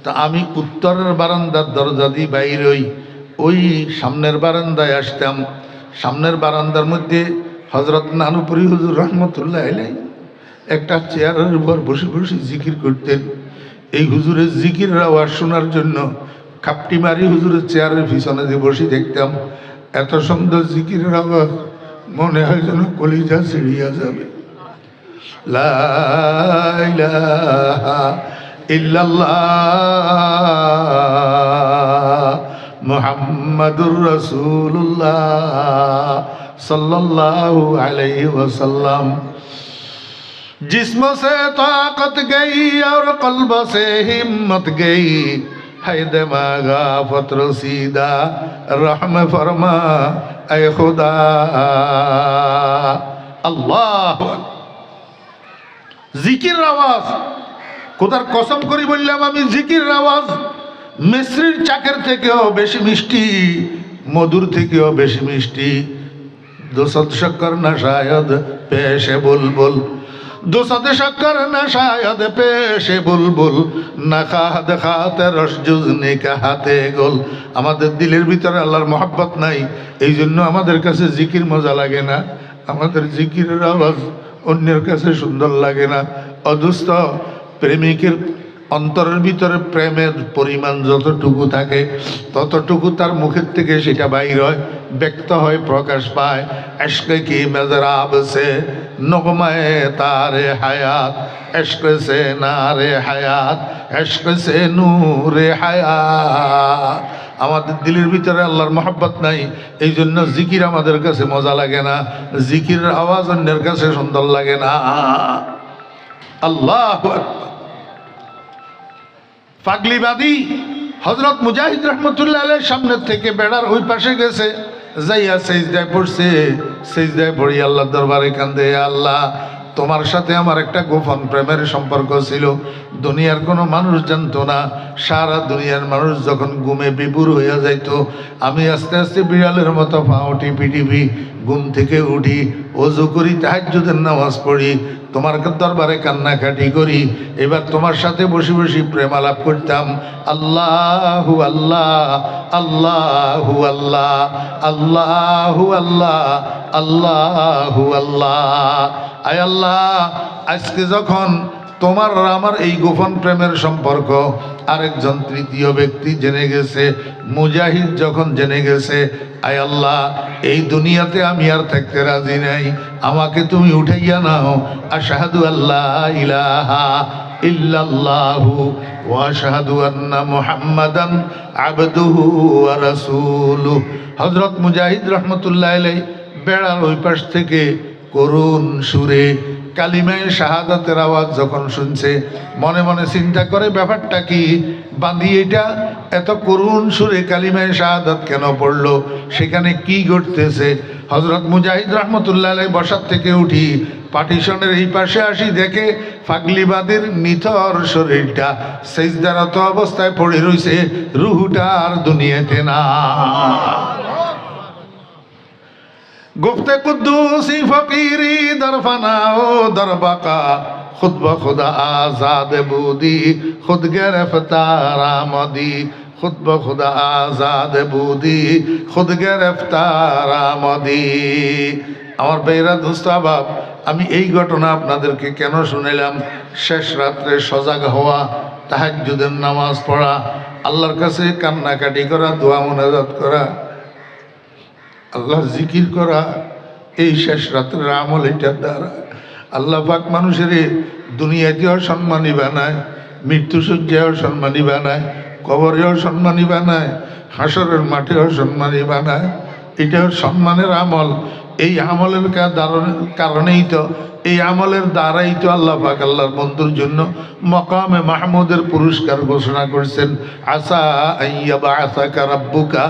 তা আমি উত্তরের বারান্দার দরজা দিয়ে বাইর হই, ওই সামনের বারান্দায় আসতাম। সামনের বারান্দার মধ্যে হজরত নানুপুরি হুজুর রহমতুল্লাহ আলাইহি একটা চেয়ারের উপর বসে বসে জিকির করতেন। এই হুজুরের জিকিরের আওয়াজ শোনার জন্য খাপটি মারি হুজুরের চেয়ারের পিছনে দিয়ে বসে দেখতাম। এত সুন্দর জিকিরের আওয়াজ, মনে হয় যেন কলিজা ছিড়িয়া যাবে। লা ইলাহা ইল্লাল্লাহ মুহাম্মাদুর রাসূলুল্লাহ सल्लल्लाहु अलैहि वसल्लम। जिस्म से ताकत गई और कल्ब से हिम्मत गई, है दिमाग फतर सीधा रहम फरमा ऐ खुदा। আল্লাহ, জিকির আওয়াজ, কোথার কসম করি বললাম আমি, জিকির আওয়াজ মিশ্রির চাকের থেকেও বেশি মিষ্টি, মধুর থেকেও বেশি মিষ্টি। দুসদ শক্কর না শায়দ পেশে বুলবুল, দুসদ শক্কর না শায়দ পেশে বুলবুল, না খাদ খাতে রস জুজনি কা হাতে গোল। আমাদের দিলের ভিতরে আল্লাহর মহব্বত নাই, এই জন্য আমাদের কাছে জিকির মজা লাগে না, আমাদের জিকিরের আওয়াজ অন্যের কাছে সুন্দর লাগে না। অদুস্থ প্রেমিকের অন্তরের ভিতরে প্রেমের পরিমাণ যতটুকু থাকে ততটুকু তার মুখের থেকে সেটা বাইর হয়, ব্যক্ত হয়, প্রকাশ পায়। ইশক কি মেজরাব সে নগমায়ে তারে হায়াত, ইশক সে নারে হায়াত, ইশক সে নূরে হায়াত। আমাদের দিলের ভিতরে আল্লাহর মহব্বত নাই, এই জন্য জিকির আমাদের কাছে মজা লাগে না, জিকিরের আওয়াজ অন্যের কাছে সুন্দর লাগে না। আল্লাহু আকবার। পাগলিবাদী হযরত মুজাহিদ রহমতুল্লাহ আলাইহির সামনে থেকে বেড়ার ওই পাশে গেছে, যাইয়া সেজদায় পড়ছে। সেজদায় পড়ি আল্লাহর দরবারে কান্দে, আল্লাহ তোমার সাথে আমার একটা গোপন প্রেমের সম্পর্ক ছিল, দুনিয়ার কোনো মানুষ জানতো না। সারা দুনিয়ার মানুষ যখন ঘুমে বিভোর হইয়া যাইত, আমি আস্তে আস্তে বিড়ালের মতো পাও টিপি টিপি ঘুম থেকে উঠি, ওযু করি, তাহাজ্জুদের নামাজ পড়ি, তোমার দরবারে কান্নাকাটি করি। এবার তোমার সাথে বসে বসে প্রেম আলাপ করতাম। আল্লাহু আল্লাহ, আল্লাহু আল্লাহ, আল্লাহু আল্লাহ, আল্লাহু আল্লাহ। আয় আল্লাহ, আজকে যখন তোমার আর আমার এই গোপন প্রেমের সম্পর্ক আরেকজন তৃতীয় ব্যক্তি জেনে গেছে, মুজাহিদ যখন জেনে গেছে, আয় আল্লাহ এই দুনিয়াতে আমি আর থাকতে রাজি নাই, আমাকে তুমি উঠাইয়া নাও। আশহাদু আল্লা ইলাহা ইল্লাল্লাহু ওয়া আশহাদু আন্না মুহাম্মাদান আবদুহু ওয়া রাসূলুহু। হযরত মুজাহিদ রাহমাতুল্লাহ আলাইহি বেড়ার ওই পাশ থেকে করুণ সুরে কালিমায়ে শাহাদাতের আওয়াজ যখন শুনছে, মনে মনে চিন্তা করে ব্যাপারটা কি, বাঁধি এটা এত করুণ সুরে কালিমায়ে শাহাদাত কেন পড়লো, সেখানে কি ঘটতেছে। হযরত মুজাহিদ রাহমাতুল্লাহ আলাইহি বসার থেকে উঠি পার্টিশনের এই পাশে আসি, দেখে পাগলিবাদের নিথর শরীরটা সেজদারত অবস্থায় পড়ে রইছে, রুহুটা আর দুনিয়াতে না। গুফতে কুদ্দুসি ফকিরি দরফানা ও দরবাকা, খুদ বখুদা আজাদ বুদি খুদ গেরফতার আমদি, খুদ বখুদা আজাদ বুদি খুদ গেরফতার আমদি। আমার ভাইরা দোস্ত আহবাব, আমি এই ঘটনা আপনাদেরকে কেন শুনাইলাম? শেষ রাত্রে সজাগ হওয়া, তাহাজ্জুদের নামাজ পড়া, আল্লাহর কাছে কান্নাকাটি করা, দোয়া মুনাজাত করা, আল্লাহর জিকির করা, এই শেষ রাত্রের আমল। এটার দ্বারা আল্লাহ পাক মানুষের দুনিয়াতেও সম্মানী বানায়, মৃত্যুসজ্জায়ও সম্মানী বানায়, কবরেও সম্মানী বানায়, হাসরের মাঠেও সম্মানী বানায়। এটাও সম্মানের আমল। এই আমলের কারণেই তো, এই আমলের দ্বারাই তো আল্লাহ পাক আল্লাহর বন্ধুর জন্য মকামে মাহমুদের পুরস্কার ঘোষণা করেছেন, আসা আইয়াবাসাকা রাব্বুকা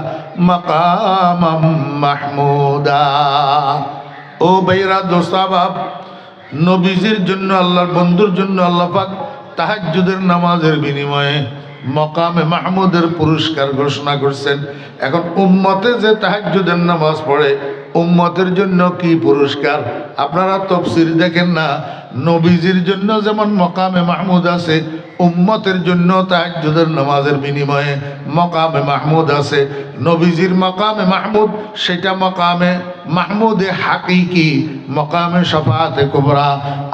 মাকামাম মাহমুদা। ও ভাইরা দোস্ত আহবাব, নবীজির জন্য আল্লাহর বন্ধুর জন্য আল্লাহ পাক তাহাজ্জুদের নামাজের বিনিময়ে মকামে মাহমুদের পুরস্কার ঘোষণা করছেন। এখন উম্মতে যে তাহাজ্জুদের নামাজ পড়ে, উম্মতের জন্য কি পুরস্কার? আপনারা তাফসীর দেখেন না, নবীজির জন্য যেমন মকামে মাহমুদ আছে, উম্মতের জন্য তাহাজ্জুদের নামাজের বিনিময়ে মকামে মাহমুদ আছে। নবীজির মকামে মাহমুদ সেটা মকামে মাহমুদে হাকিকি, মকামে শফাআতে কুবরা।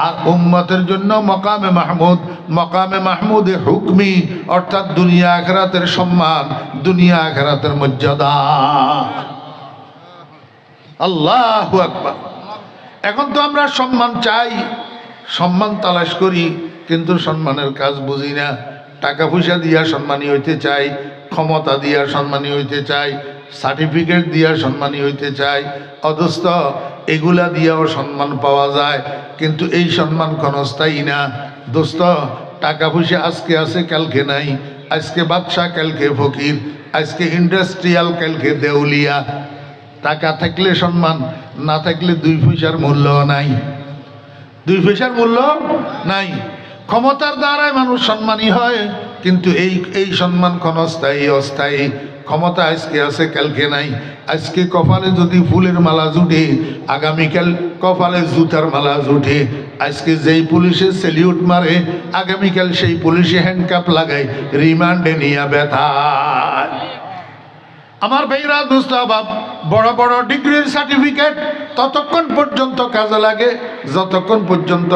আর উম্মতের জন্য মকামে মাহমুদ, মকামে মাহমুদে হুকমি, অর্থাৎ দুনিয়া আখিরাতের সম্মান, দুনিয়া আখিরাতের মর্যাদা। আল্লাহু আকবার। এখন তো আমরা সম্মান চাই, সম্মান তালাশ করি, কিন্তু সম্মানের কাজ বুঝি না। টাকা পয়সা দিয়া সম্মানী হইতে চাই, ক্ষমতা দিয়া সম্মানী হইতে চাই, সার্টিফিকেট দিয়া সম্মানী হইতে চাই, অথচ এগুলা দিয়াও সম্মান পাওয়া যায়, কিন্তু এই সম্মান ক্ষণস্থায়ী না। দোস্ত, টাকা পয়সা আজকে আছে কালকে নাই, আজকে বাদশা কালকে ফকির, আজকে ইন্ডাস্ট্রিয়াল কালকে দেউলিয়া। টাকা থাকলে সম্মান, না থাকলে দুই পয়সার মূল্য নাই, দুই পয়সার মূল্য নাই। ক্ষমতার দ্বারাই মানুষ সম্মানী হয়, কিন্তু এই সম্মান ক্ষণস্থায়ী, অস্থায়ী। ক্ষমতা আজকে আছে কালকে নাই। আজকে কপালে যদি ফুলের মালা জুটে, আগামীকাল কপালে জুতার মালা জুটে। আজকে যেই পুলিশে সেলিউট মারে, আগামীকাল সেই পুলিশে হ্যান্ডকাপ লাগায়, রিমান্ডে নিয়ে ব্যথা। আমার ভাইরা দোস্ত আহবাব, বড় বড় ডিগ্রির সার্টিফিকেট ততক্ষণ পর্যন্ত কাজে লাগে যতক্ষণ পর্যন্ত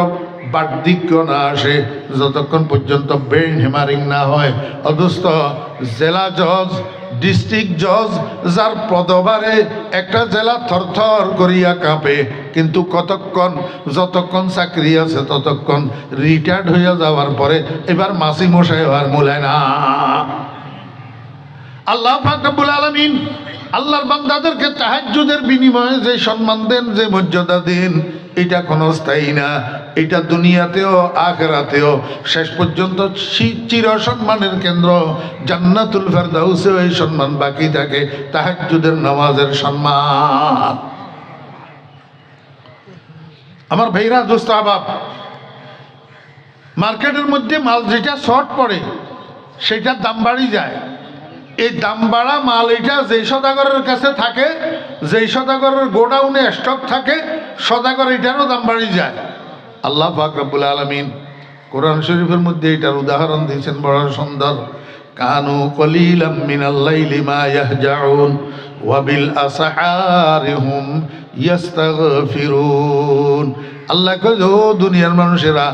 বার্ধক্য না আসে, যতক্ষণ পর্যন্ত ব্রেন হেমারিং না হয়। অথচ জেলা জজ, ডিস্ট্রিক্ট জজ, যার পদভারে একটা জেলা থরথর করিয়া কাঁপে, কিন্তু কতক্ষণ, যতক্ষণ চাকরি আছে ততক্ষণ। রিটায়ার্ড হইয়া যাওয়ার পরে এবার মাসি মশাই আর মূলায় না। আল্লাহ পাক রব্বুল আলামিন আল্লাহর বান্দাদেরকে তাহাজ্জুদের বিনিময়ে যে সম্মান দেন, যে মর্যাদা দেন, এটা কোনো স্থায়ী না। এটা দুনিয়াতেও আখিরাতেও শেষ পর্যন্ত চির সম্মানের কেন্দ্র জান্নাতুল ফেরদাউসেও এই সম্মান বাকি থাকে, তাহাজ্জুদের নামাজের সম্মান। আমার ভাইরা, দোস্ত আহবাব, মার্কেটের মধ্যে মাল যেটা শর্ট পড়ে সেটার দাম বাড়ি যায়। এই দাম বাড়া মাল এটা যেই সদাগরের কাছে থাকে, যেই সদাগরের গোডাউনে স্টক থাকে, সদাগর এটারও দাম বাড়ি যায়। আল্লাহ পাক রব্বুল আলামিন কোরআন শরীফের মধ্যে এটার উদাহরণ দিয়েছেন বড় সুন্দর। কানু কলিলাম মিনাল লাইলি মা ইয়াহজাউন ওয়া বিল আসহারি হুম ইস্তাগফিরুন। আল্লাহ কয়, ও দুনিয়ার মানুষেরা,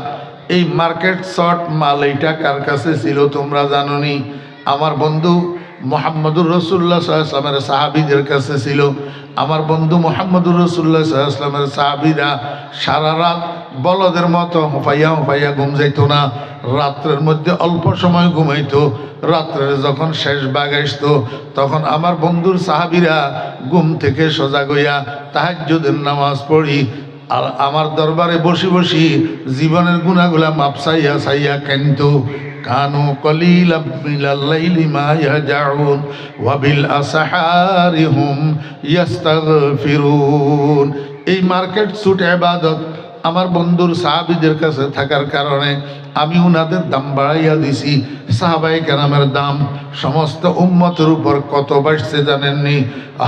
এই মার্কেট শর্ট মাল এইটা কার কাছে ছিল তোমরা জানোনি? আমার বন্ধু মুহাম্মদুর রাসূলুল্লাহ সাল্লাল্লাহু আলাইহি ওয়াসাল্লামের সাহাবীদের কাছে ছিল। আমার বন্ধু মুহাম্মদুর রাসূলুল্লাহ সাল্লাল্লাহু আলাইহি ওয়াসাল্লামের সাহাবীরা সারা রাত বলদের মতো হুফাইয়া হুফাইয়া ঘুম যাইতো না, রাত্রের মধ্যে অল্প সময় ঘুমাইতো। রাত্রের যখন শেষ ভাগ আসতো তখন আমার বন্ধুর সাহাবীরা ঘুম থেকে সজাগ হইয়া তাহাজ্জুদের নামাজ পড়ি আর আমার দরবারে বসি বসি জীবনের গুনাহগুলা মাপ চাইয়া চাইয়া কান্দতো। কানু কলিলাম মিনাল লাইলি মা ইয়াহজাউন ওয়া বিল আসহারি হুম ইস্তাগফিরুন। এই মার্কেট ছুট ইবাদত আমার বন্ধুর সাহাবীদের কাছে থাকার কারণে আমি উনাদের দাম বাড়াইয়া দিছি। সাহাবায়ে কেরামের দাম সমস্ত উম্মতের উপর কত বাড়ছে জানেননি?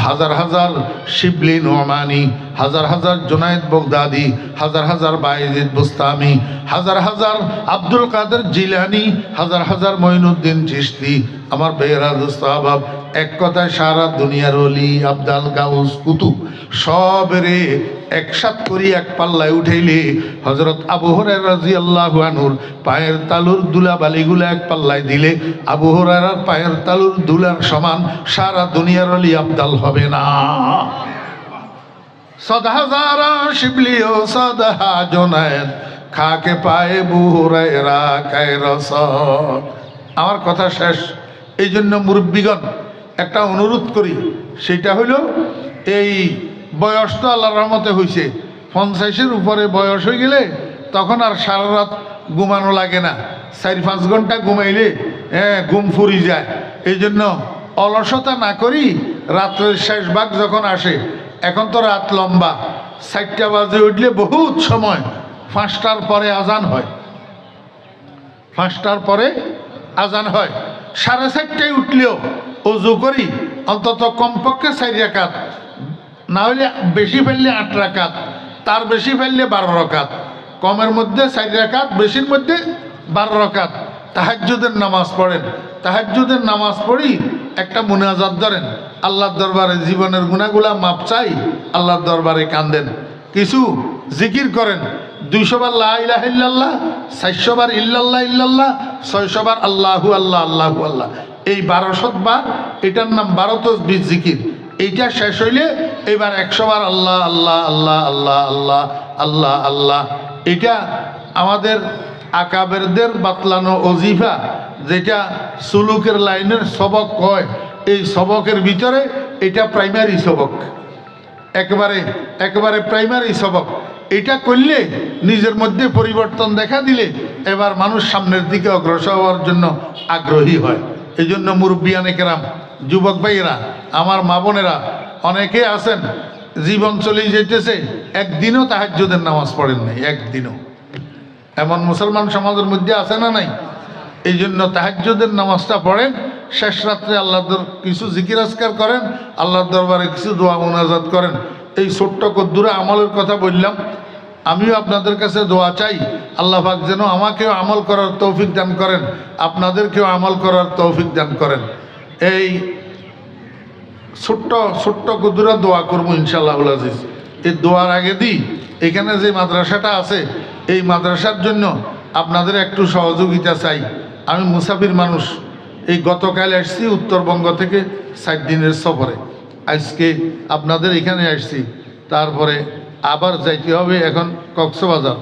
হাজার হাজার শিবলি নোমানি, হাজার হাজার জুনায়েদ বগদাদি, হাজার হাজার বায়েজিদ বুস্তামি, হাজার হাজার আব্দুল কাদের জিলানি, হাজার হাজার মঈনুদ্দিন চিশতি। আমার বেয়েরা দোস্ত আহবাব, এক কথায় সারা দুনিয়ার ওলি আবদাল গাউস কুতুব সবেরে একসাথ করি এক পাল্লায় উঠাইলে হযরত আবু হুরায়রা রাদিয়াল্লাহু আনহুর পায়ের তালুর দুলা বালিগুলা এক পাল্লায় দিলে আবু হুরায়রার পায়ের তালুর দুলার সমান সারা দুনিয়ার ওলি আবদাল হবে না। সদহাজারা শিবলিও সদহা জুনায়েদ খাকে পায়ে আবু হুরায়রা কায়রসদ। আমার কথা শেষ। এই জন্য মুরব্বীগণ একটা অনুরোধ করি, সেটা হইল এই বয়স তো আল্লাহর রহমতে হয়েছে, 50-এর উপরে বয়স হয়ে গেলে তখন আর সারা রাত ঘুমানো লাগে না। 4-5 ঘন্টা ঘুমাইলে ঘুম ফুরি যায়। এই জন্য অলসতা না করি রাত্রের শেষ ভাগ যখন আসে, এখন তো রাত লম্বা, 4টা বাজে উঠলে বহুত সময় 5টার পরে আজান হয়, 5টার পরে আজান হয়। 4:30টায় উঠলেও ওযু করি অন্তত কমপক্ষে 4 রাকাত, না হলে বেশি ফেললে 8 রাকাত, তার বেশি ফেললে 12 রাকাত, কমের মধ্যে 4 রাকাত, বেশির মধ্যে 12 রাকাত তাহাজ্জুদের নামাজ পড়েন। তাহাজ্জুদের নামাজ পড়ি একটা মুনাজাত ধরেন, আল্লাহর দরবারে জীবনের গুনাহগুলা মাপ চাই, আল্লাহর দরবারে কান্দেন, কিছু জিকির করেন। 200 বার লা ইলাহা ইল্লাল্লাহ, 400 বার ইল্লাল্লাহ ইল্লাল্লাহ, 600 বার আল্লাহু আল্লাহ আল্লাহু আল্লাহ। এই 1200 বার, এটার নাম 12 তাসবিহ জিকির। এইটা শেষ হইলে এবার 100 বার আল্লাহ আল্লাহ আল্লাহ আল্লাহ আল্লাহ আল্লাহ আল্লাহ। এটা আমাদের আকাবেরদের বাতলানো ওজিফা, যেটা সুলুকের লাইনের সবক কয়। এই সবকের ভিতরে এটা প্রাইমারি সবক, একেবারে প্রাইমারি সবক। এটা করলে নিজের মধ্যে পরিবর্তন দেখা দিলে এবার মানুষ সামনের দিকে অগ্রসর হওয়ার জন্য আগ্রহী হয়। এই জন্য মুরব্বিয়ানে কেরাম, যুবক ভাইয়েরা, আমার মা বোনেরা, অনেকে আছেন জীবন চলেই যেতেছে, একদিনও তাহাজ্জুদের নামাজ পড়েন নাই, একদিনও। এমন মুসলমান সমাজের মধ্যে আছে না নাই? এই জন্য তাহাজ্জুদের নামাজটা পড়েন, শেষ রাত্রে আল্লাহর কিছু জিকির আজকার করেন, আল্লাহর দরবারে কিছু দোয়া মুনাজাত করেন। এই ছোট্ট কদ্দুরা আমলের কথা বললাম, আমিও আপনাদের কাছে দোয়া চাই, আল্লাহ পাক যেন আমাকেও আমল করার তৌফিক দান করেন, আপনাদেরকেও আমল করার তৌফিক দান করেন। এই ছোট্ট ছোট্ট কদ্দুরা দোয়া করবো ইনশাআল্লাহুল আজিজ। এই দোয়ার আগে দিই, এখানে যে মাদ্রাসাটা আছে এই মাদ্রাসার জন্য আপনাদের একটু সহযোগিতা চাই। আমি মুসাফির মানুষ, এই গতকাল আসছি উত্তরবঙ্গ থেকে 7 দিনের সফরে, আজকে আপনাদের এখানে আসছি, তারপরে আবার যাইতে হবে এখন কক্সবাজার।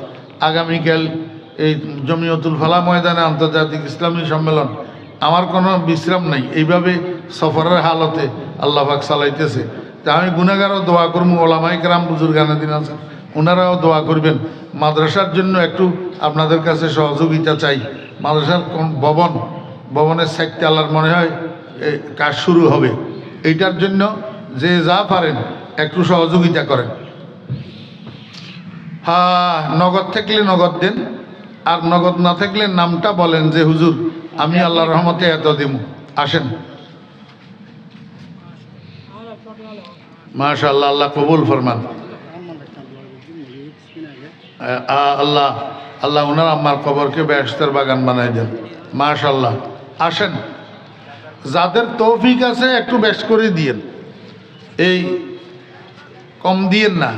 আগামীকাল এই জমিয়তুল ফালাহ ময়দানে আন্তর্জাতিক ইসলামী সম্মেলন। আমার কোনো বিশ্রাম নাই, এইভাবে সফরের হালতে আল্লাহ পাক চালাইতেছে। তা আমি গুনাহগারও দোয়া করবো, ওলামায়ে কেরাম বুজুর্গানে দিন আছেন ওনারাও দোয়া করবেন। মাদ্রাসার জন্য একটু আপনাদের কাছে সহযোগিতা চাই। মাদ্রাসার কোন ভবনের সাইডটা আল্লাহর মনে হয় কাজ শুরু হবে, এইটার জন্য যে যা পারেন একটু সহযোগিতা করেন। হ্যাঁ, নগদ থাকলে নগদ দেন, আর নগদ না থাকলে নামটা বলেন যে হুজুর আমি আল্লাহর রহমতে এত দিব। আসেন, মাশাআল্লাহ, আল্লাহ কবুল ফরমান। আল্লাহ আল্লাহ ওনার আম্মার কবরকে বেহেশতের বাগান বানাই দেন। মাশাআল্লাহ। আসেন, যাদের তৌফিক আছে একটু বেশ করে দিয়েন, এই কম দিয়েন না।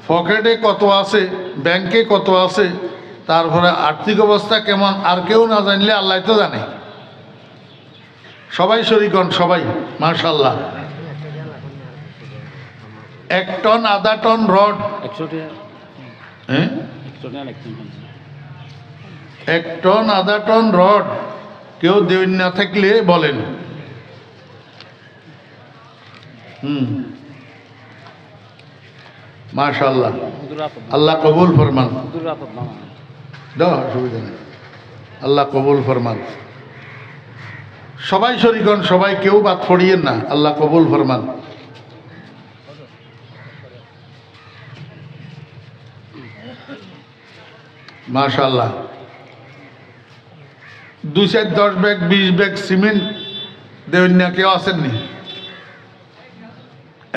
পকেটে কত আছে, ব্যাংকে কত আছে, তারপরে আর্থিক অবস্থা কেমন আর কেউ না জানলে আল্লাহ তো জানে। সবাই শরীক হন, সবাই। মাশাআল্লাহ। 1 টন আধা টন রড, 1 টন আধা টন রড কেউ দেবেন না থাকলে বলেন। মাশাআল্লাহ, আল্লাহ কবুল ফরমান। দাও, অসুবিধা নেই, আল্লাহ কবুল ফরমান। সবাই শরীক হন, সবাই, কেউ বাদ পড়িয়েন না, আল্লাহ কবুল ফরমান। মাশাআল্লাহ। 2-10 ব্যাগ 20 ব্যাগ সিমেন্ট দেবেন না কেউ আসেননি?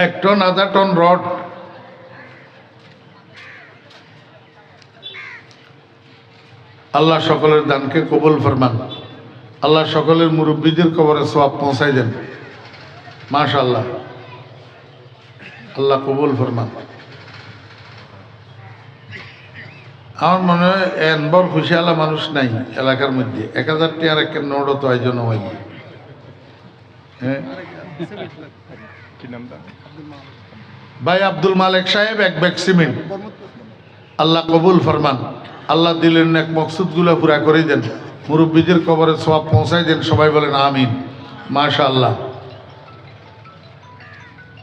1 টন আধা টন রড, আল্লাহ সকলের দানকে কবুল ফরমান। আল্লাহ সকলের মুরব্বীদের কবরে সওয়াব পৌঁছাই দেন। মাশাআল্লাহ, আল্লাহ কবুল ফরমান। আমার মনে হয় এনবর খুশিয়ালা মানুষ নাই এলাকার মধ্যে। 1000 টাকার একটা নোট তো আয়োজন হয়। হ্যাঁ ভাই আব্দুল মালিক সাহেব 1 ব্যাগ সিমেন্ট, আল্লাহ কবুল ফরমান। আল্লাহ দিলেন এক মকসুদগুলো পুরা করে দেন, মুরব্বীদের কবরে সওয়াব পৌঁছাই দেন। সবাই বলেন আমিন। মাশাআল্লাহ।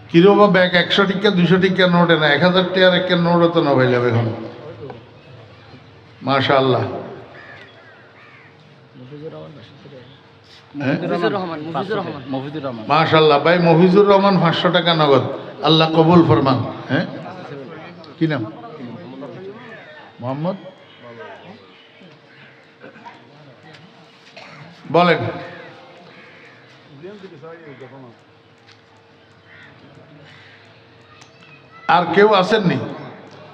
কিরবা ব্যাগ 100 টাকা 200 টাকা নোটে না, 1000 টাকার একটা নোটও তো না ভাইলাম এখন। মাশাআল্লাহ। মাশাআল্লাহ ভাই মফিজুর রহমান 500 টাকা নগদ, আল্লাহ কবুল ফরমান। হ্যাঁ, কি নাম? মোহাম্মদ বলেন। আর কেউ আসেননি?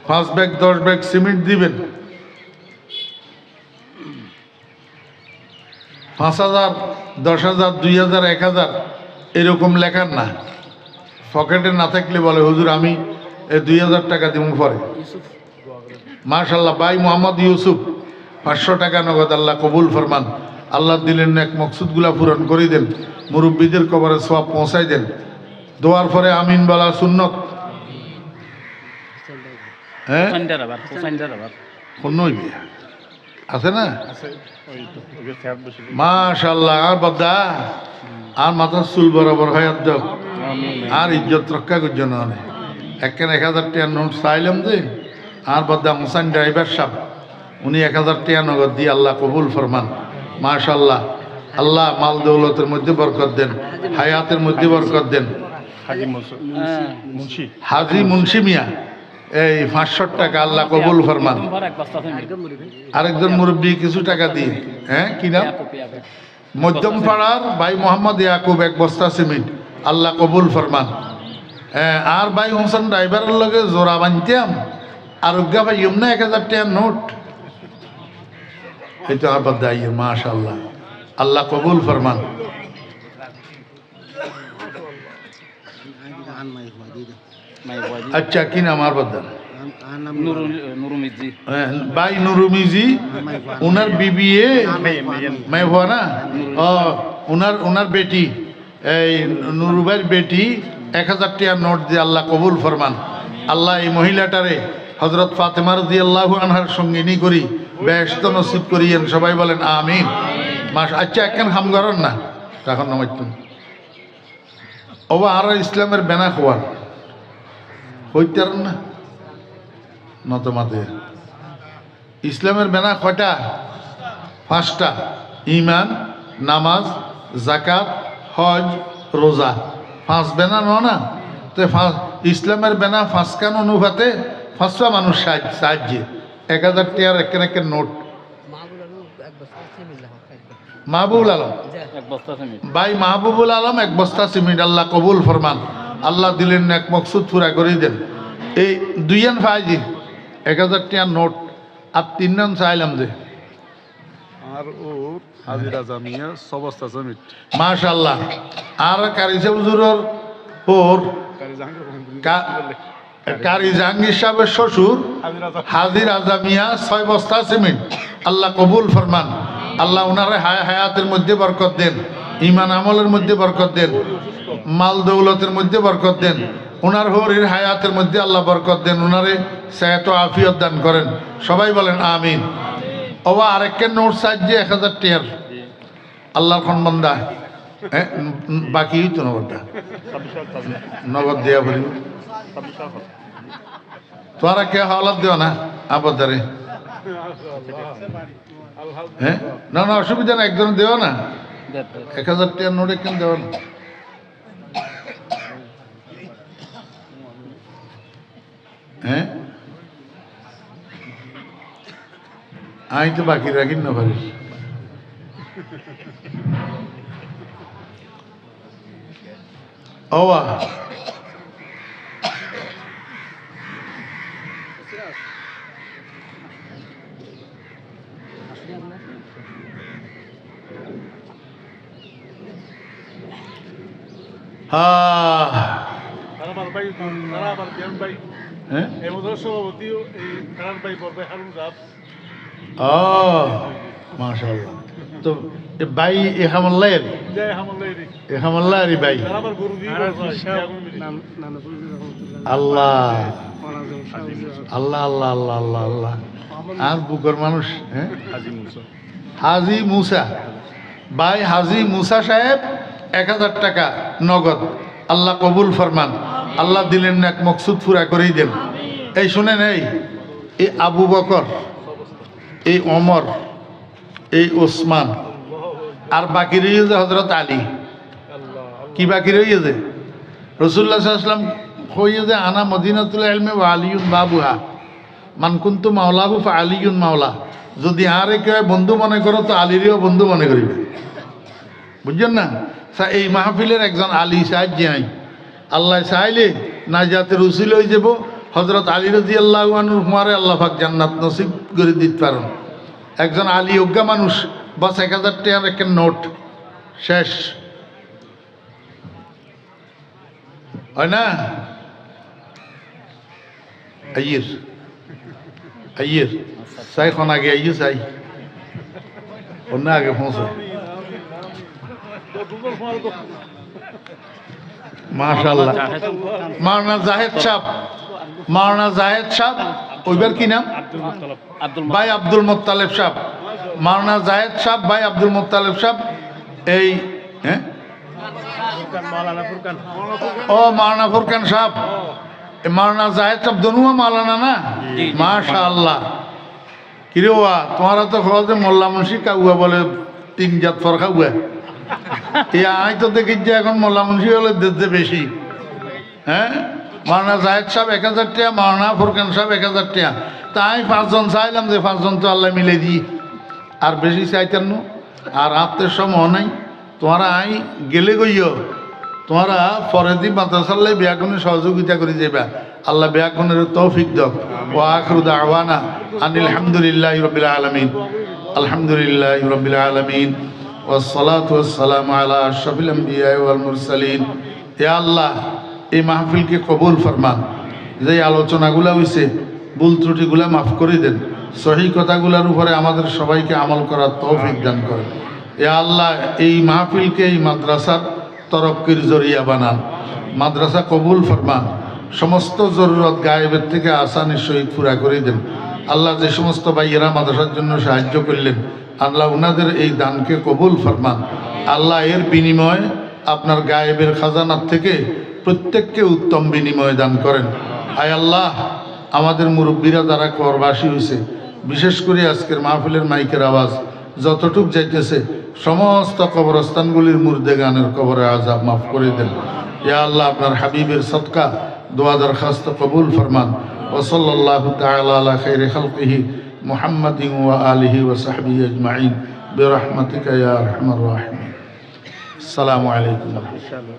5 ব্যাগ 10 ব্যাগ সিমেন্ট দিবেন। 5000 10,000 2000 1000 এরকম লেখার না। পকেটে না থাকলে বলে হুজুর আমি 2000 টাকা দিব পরে। মাশাআল্লাহ ভাই মোহাম্মদ ইউসুফ 500 টাকা নগদ, আল্লাহ কবুল ফরমান। আল্লাহ দিলেন এক মকসুদগুলা পূরণ করে দেন, মুরব্বীদের কবরে সওয়াব পৌঁছাই দেন। দোয়ার পরে আমিন বলা সুন্নত। হ্যাঁ, আছে না? মাশাআল্লাহ। আর বাদা আর মাথার চুল বরাবর হয় আর ইজ্জত রক্ষা করছে না। 1000 টাকার নোট চাইলাম যে, আর বাদা মুসাইন ড্রাইভার সাহেব উনি 1000 টাকা নগদ দিয়ে আল্লাহ কবুল ফরমান। মাশাআল্লাহ। আল্লাহ মাল দৌলতের মধ্যে বরকত দেন, হায়াতের মধ্যে বরকত দেন। হাজি মুন্সি মিয়া এই 500 টাকা, আল্লাহ কবুল ফরমান। আরেকজন মুরব্বী কিছু টাকা দিয়ে, হ্যাঁ কি নাম? মধ্যম পাড়ার ভাই মোহাম্মদ ইয়াকুব 1 বস্তা সিমেন্ট, আল্লাহ কবুল ফরমান। হ্যাঁ, আর ভাই হোসেন ড্রাইভারের লগে জোড়া বানতাম, আরোগ্যা ভাই না 1000 টাকার নোট। এই তো আবার দাই। মাশাআল্লাহ, আল্লাহ কবুল ফরমান। আচ্ছা কি নাম? আর বদান ভাই নুরুমিজি, ওনার বিবিএ মেহবা না, ওনার বেটি এই নুরুভাইয়ের বেটি 1000 টাকার নোট দিয়ে আল্লাহ কবুল ফরমান। আল্লাহ এই মহিলাটারে হযরত ফাতেমা রাদিয়াল্লাহু আনহার সঙ্গিনী করি বেহেশত নসিব করিয়েন। সবাই বলেন আমিন। আচ্ছা একখান হাম করেন না, তখন নামাইতুন ওবা আর ইসলামের বেনা খোয়ার হইতে না নতমাতে ইসলামের বেনা কয়টা? 5টা। ইমান, নামাজ, জাকাত, হজ, রোজা। 5 বেনা না তো ইসলামের বেনা 5 কান অনুপাতে 5টা মানুষ সাহায্যে 1000 টাকার একের নোট। মাহবুবুল আলম ভাই, মাহবুবুল আলম 1 বস্তা সিমেন্ট। আল্লাহ কবুল ফরমান, আল্লাহ দিলেন এক মকসুদ পুরা করে দেন। এই 2 ফাইজি 1000 টাকার নোট আর 3 জন চাইলাম যে আর ও হাজিরা জামিয়া সবস্তা জমিট মাশাআল্লাহ। আর কারিসা হুজুরের ওর কারি জাহাঙ্গীর সাহেবের শ্বশুর হাজির আজামিয়া 6 বস্তা সিমেন্ট। আল্লাহ কবুল ফরমান, আল্লাহ ওনারে হায়াতের মধ্যে বরকত দেন, ইমান আমলের মধ্যে বরকত দেন, মাল দৌলতের মধ্যে বরকত দেন, ওনার হরির হায়াতের মধ্যে আল্লাহ বরকত দেন, ওনারে সেহত আফিয়ত দান করেন। সবাই বলেন আমিন। ওবা আরেকের নোট সাহায্যে 1000 টাকার আল্লাহর খনবন্দা বাকি হইতো নগদটা নগদ দেওয়া বলি তোরা কে হাওলাত দেও না আবদারে। হ্যাঁ না না অসুবিধা না, একজন দেও না 1000 টাকার নোট কেন দেও না। হ্যাঁ আমি তো বাকি রাখি না পারি। ওয়া মাশাআল্লাহ। তো ভাই এহামল্লাহের ভাই আল্লাহ আল্লাহ আল্লাহ আল্লাহ আল্লাহ আল্লাহ। আর বুকর মানুষ হ্যাঁ হাজি মুসা ভাই, হাজি মুসা সাহেব 1000 টাকা নগদ। আল্লাহ কবুল ফরমান, আল্লাহ দিলেন না এক মকসুদ পুরা করেই দেন। এই শুনেন, এই আবু বকর, এই ওমর, এই ওসমান আর বাকি রয়েছে হজরত আলী। কি বাকি রয়েছে? রাসূলুল্লাহ সাল্লাল্লাহু আলাইহি ওয়াসাল্লাম কইয়ে যে আনা মদিনাতুল ইলমি ওয়া আলিয়ুন বাবুহা মান কুনতু মাওলাহু ফা আলিয়ুন মাওলা। যদি আরে কেউ বন্ধু মনে করো তো আলীরও বন্ধু মনে করিবে, বুঝছেন না? এই মাহফিলের একজন আলী সাহায্য নাই, আল্লাহ চাইলে নাজাতের উসিলা হয়ে যাব। হজরত আলী রাদিয়াল্লাহু আনহু হুমারে আল্লাহ পাক জান্নাত নসিব করে দিতে পারেন। একজন আলী অজ্ঞা মানুষ, বাস 1000 টাকার একটা নোট শেষ হয় না? আইয়ের আইয়ের চাই খন আগে আইয়ে চাই অন্য আগে পৌঁছে। মাশাআল্লাহ। মাওলানা জাহেদ সাহেব, মাওলানা জাহেদ সাহেব, ওইবার কি নাম? ভাই আব্দুল মোত্তালেব সাহেব। মাওলানা জাহেদ সাহেব, ভাই আব্দুল মোত্তালেব সাহেব। এই হ্যাঁ ও মাওলানা ফুরকান সাহেব, মাওলানা জাহেদ সাহেব দনুয়া মাওলানা না? মাশাআল্লাহ। কিরে ওয়া তোমারা তো খোঁজে মোল্লা মুন্সি কাউয়া বলে 3 জাত ফরখা হুয়া। আমি তো দেখি যে এখন মোল্লা মুন্সি হলে দেখতে বেশি। হ্যাঁ মাওলানা জাহেদ সাহেব 1000 টাকা, মাওলানা ফুরকান সাহেব 1000 টাকা। তা আমি 5 জন চাইলাম যে 5 জন তো আল্লাহ মিলে দিই, আর বেশি চাইতেন না। আর আত্মের সময় নাই, তোমরা আই গেলে গইও, তোমরা পরে দি মাদ্রাসাল্লাই ব্যাকরণে সহযোগিতা করে যাবা। আল্লাহ ব্যাকরণের তৌফিক দাও। ওয়া আখিরু দাওয়ানা আনিল হামদুলিল্লাহি রাব্বিল আলামিন। আলহামদুলিল্লাহি রাব্বিল আলামিন ওয়াসসালাতু ওয়াসসালামু আলা আশরাফিল আমবিয়া ওয়াল মুরসালিন। ইয়া আল্লাহ এই মাহফিলকে কবুল ফরমান। যে আলোচনাগুলো হয়েছে ভুল ত্রুটিগুলো মাফ করে দেন। সহি কথাগুলোর উপরে আমাদের সবাইকে আমল করার তৌফিক দান করেন। ইয়া আল্লাহ এই মাহফিলকে এই মাদ্রাসার তরক্কির জরিয়া বানান। মাদ্রাসা কবুল ফরমান। সমস্ত জরুরত গায়েবের থেকে আসানির সহিত পুরা করে দেন। আল্লাহ যে সমস্ত ভাইয়েরা মাদ্রাসার জন্য সাহায্য করলেন, আল্লাহ ওনাদের এই দানকে কবুল ফরমান। আল্লাহ এর বিনিময়ে আপনার গায়েবের খাজানার থেকে প্রত্যেককে উত্তম বিনিময় দান করেন। আয় আল্লাহ, আমাদের মুরব্বীরা যারা করবাসী হয়েছে, বিশেষ করে আজকের মাহফিলের মাইকের আওয়াজ যতটুক যাইতেছে, সমস্ত কবরস্থানগুলির মুর্দে গানের কবরে আজাব মাফ করে দেন। ইয়া আল্লাহ, আপনার হাবিবের সদকা দোয়া দরখাস্ত কবুল ফরমান। ওসল্লাল্লাহু তাআলা আলা খাইরি খালকিহি মুহাম্মাদিন ওয়া আলিহি ওয়া সাহবিহি আজমাইন বিরহমাতিকা ইয়া আরহামার রাহিমিন। আসসালামু আলাইকুম। ইনশাআল্লাহ।